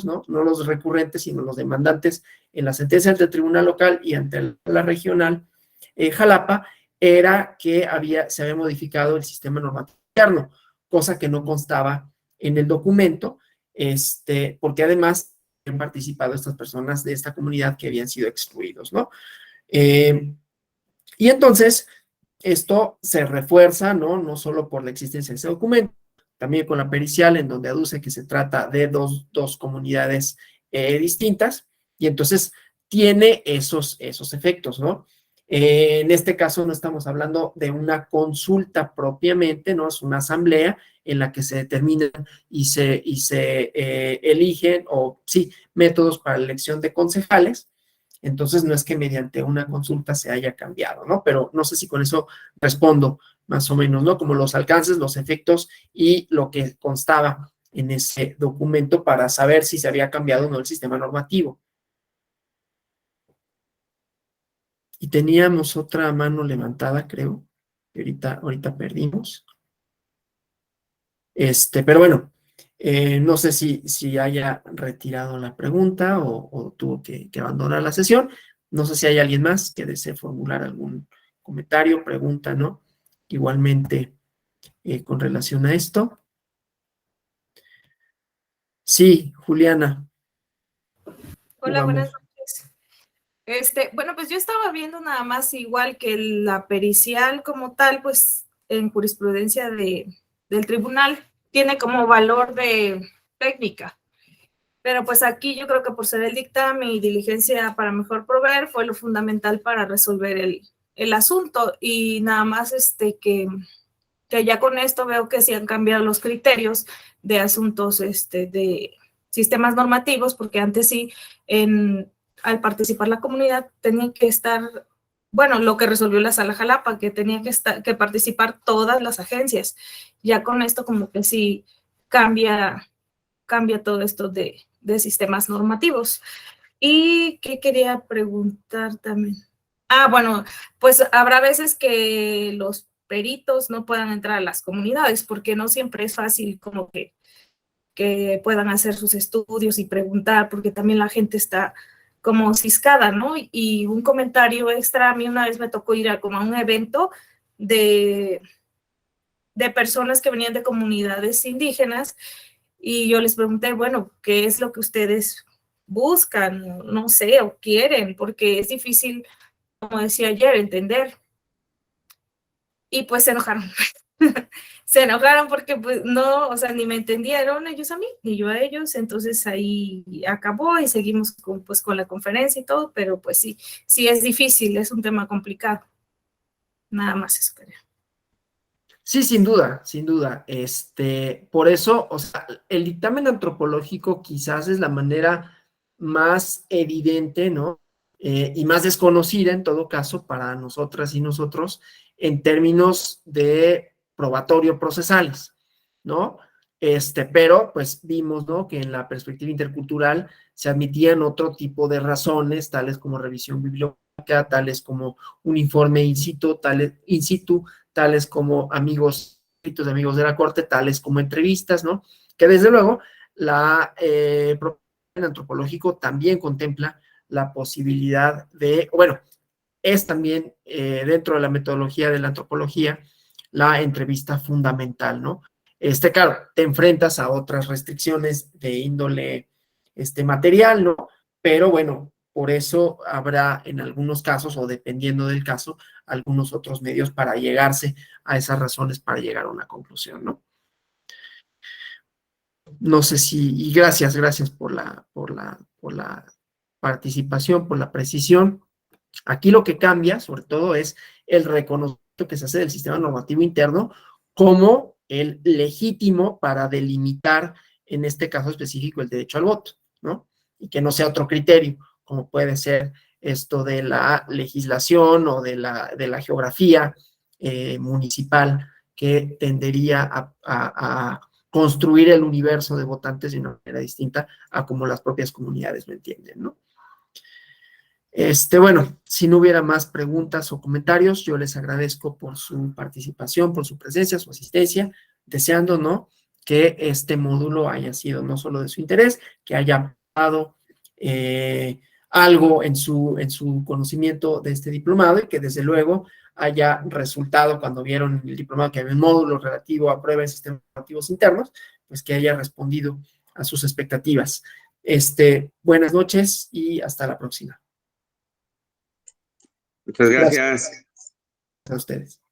¿no? No los recurrentes, sino los demandantes en la sentencia ante el tribunal local y ante la regional Jalapa, era que se había modificado el sistema normativo interno, cosa que no constaba en el documento, porque además han participado estas personas de esta comunidad que habían sido excluidos, ¿no? Y entonces, esto se refuerza, ¿no?, no solo por la existencia de ese documento, también con la pericial, en donde aduce que se trata de dos comunidades distintas, y entonces tiene esos efectos, ¿no? En este caso no estamos hablando de una consulta propiamente, ¿no? Es una asamblea en la que se determinan y se eligen, o sí, métodos para la elección de concejales. Entonces no es que mediante una consulta se haya cambiado, ¿no? Pero no sé si con eso respondo más o menos, ¿no? Como los alcances, los efectos y lo que constaba en ese documento para saber si se había cambiado o no el sistema normativo. Y teníamos otra mano levantada, creo, que ahorita perdimos. Pero bueno, no sé si haya retirado la pregunta o tuvo que abandonar la sesión. No sé si hay alguien más que desee formular algún comentario, pregunta, ¿no? Igualmente, con relación a esto. Sí, Juliana. Hola, Jugamos. buenas noches. Bueno, pues yo estaba viendo nada más igual que la pericial como tal, pues en jurisprudencia del tribunal tiene como valor de técnica. Pero pues aquí yo creo que por ser el dictamen y diligencia para mejor proveer fue lo fundamental para resolver el asunto. Y nada más que ya con esto veo que sí han cambiado los criterios de asuntos de sistemas normativos, porque antes sí, al participar la comunidad, tenían que estar, bueno, lo que resolvió la Sala Jalapa, que tenía que participar todas las agencias. Ya con esto como que sí cambia todo esto de sistemas normativos. ¿Y qué quería preguntar también? Ah, bueno, pues habrá veces que los peritos no puedan entrar a las comunidades, porque no siempre es fácil como que puedan hacer sus estudios y preguntar, porque también la gente está como ciscada, ¿no? Y un comentario extra, a mí una vez me tocó ir como a un evento de personas que venían de comunidades indígenas, y yo les pregunté, bueno, ¿qué es lo que ustedes buscan? No sé, o quieren, porque es difícil, como decía ayer, entender. Y pues se enojaron. Se enojaron porque pues no, o sea, ni me entendieron ellos a mí, ni yo a ellos. Entonces ahí acabó y seguimos con la conferencia y todo, pero pues sí es difícil, es un tema complicado. Nada más eso quería. Sí, sin duda, sin duda. Por eso, o sea, el dictamen antropológico quizás es la manera más evidente, ¿no? Y más desconocida en todo caso para nosotras y nosotros en términos de probatorio procesales, ¿no? Pero pues vimos, ¿no? Que en la perspectiva intercultural se admitían otro tipo de razones, tales como revisión bibliográfica, tales como un informe in situ, tales como amigos de la corte, tales como entrevistas, ¿no? Que desde luego el antropológico también contempla la posibilidad de, bueno, es también dentro de la metodología de la antropología la entrevista fundamental, ¿no? Claro, te enfrentas a otras restricciones de índole material, ¿no? Pero bueno, por eso habrá en algunos casos, o dependiendo del caso, algunos otros medios para llegarse a esas razones para llegar a una conclusión, ¿no? No sé y gracias por la participación, por la precisión. Aquí lo que cambia, sobre todo, es el reconocimiento que se hace del sistema normativo interno como el legítimo para delimitar, en este caso específico, el derecho al voto, ¿no? Y que no sea otro criterio, como puede ser esto de la legislación o de la geografía municipal, que tendería a construir el universo de votantes de una manera distinta a como las propias comunidades lo entienden, ¿no? Bueno, si no hubiera más preguntas o comentarios, yo les agradezco por su participación, por su presencia, su asistencia, deseando, ¿no?, que este módulo haya sido no solo de su interés, que haya dado algo en su conocimiento de este diplomado y que desde luego haya resultado, cuando vieron el diplomado que había un módulo relativo a prueba de sistemas normativos internos, pues que haya respondido a sus expectativas. Buenas noches y hasta la próxima. Muchas gracias. A ustedes.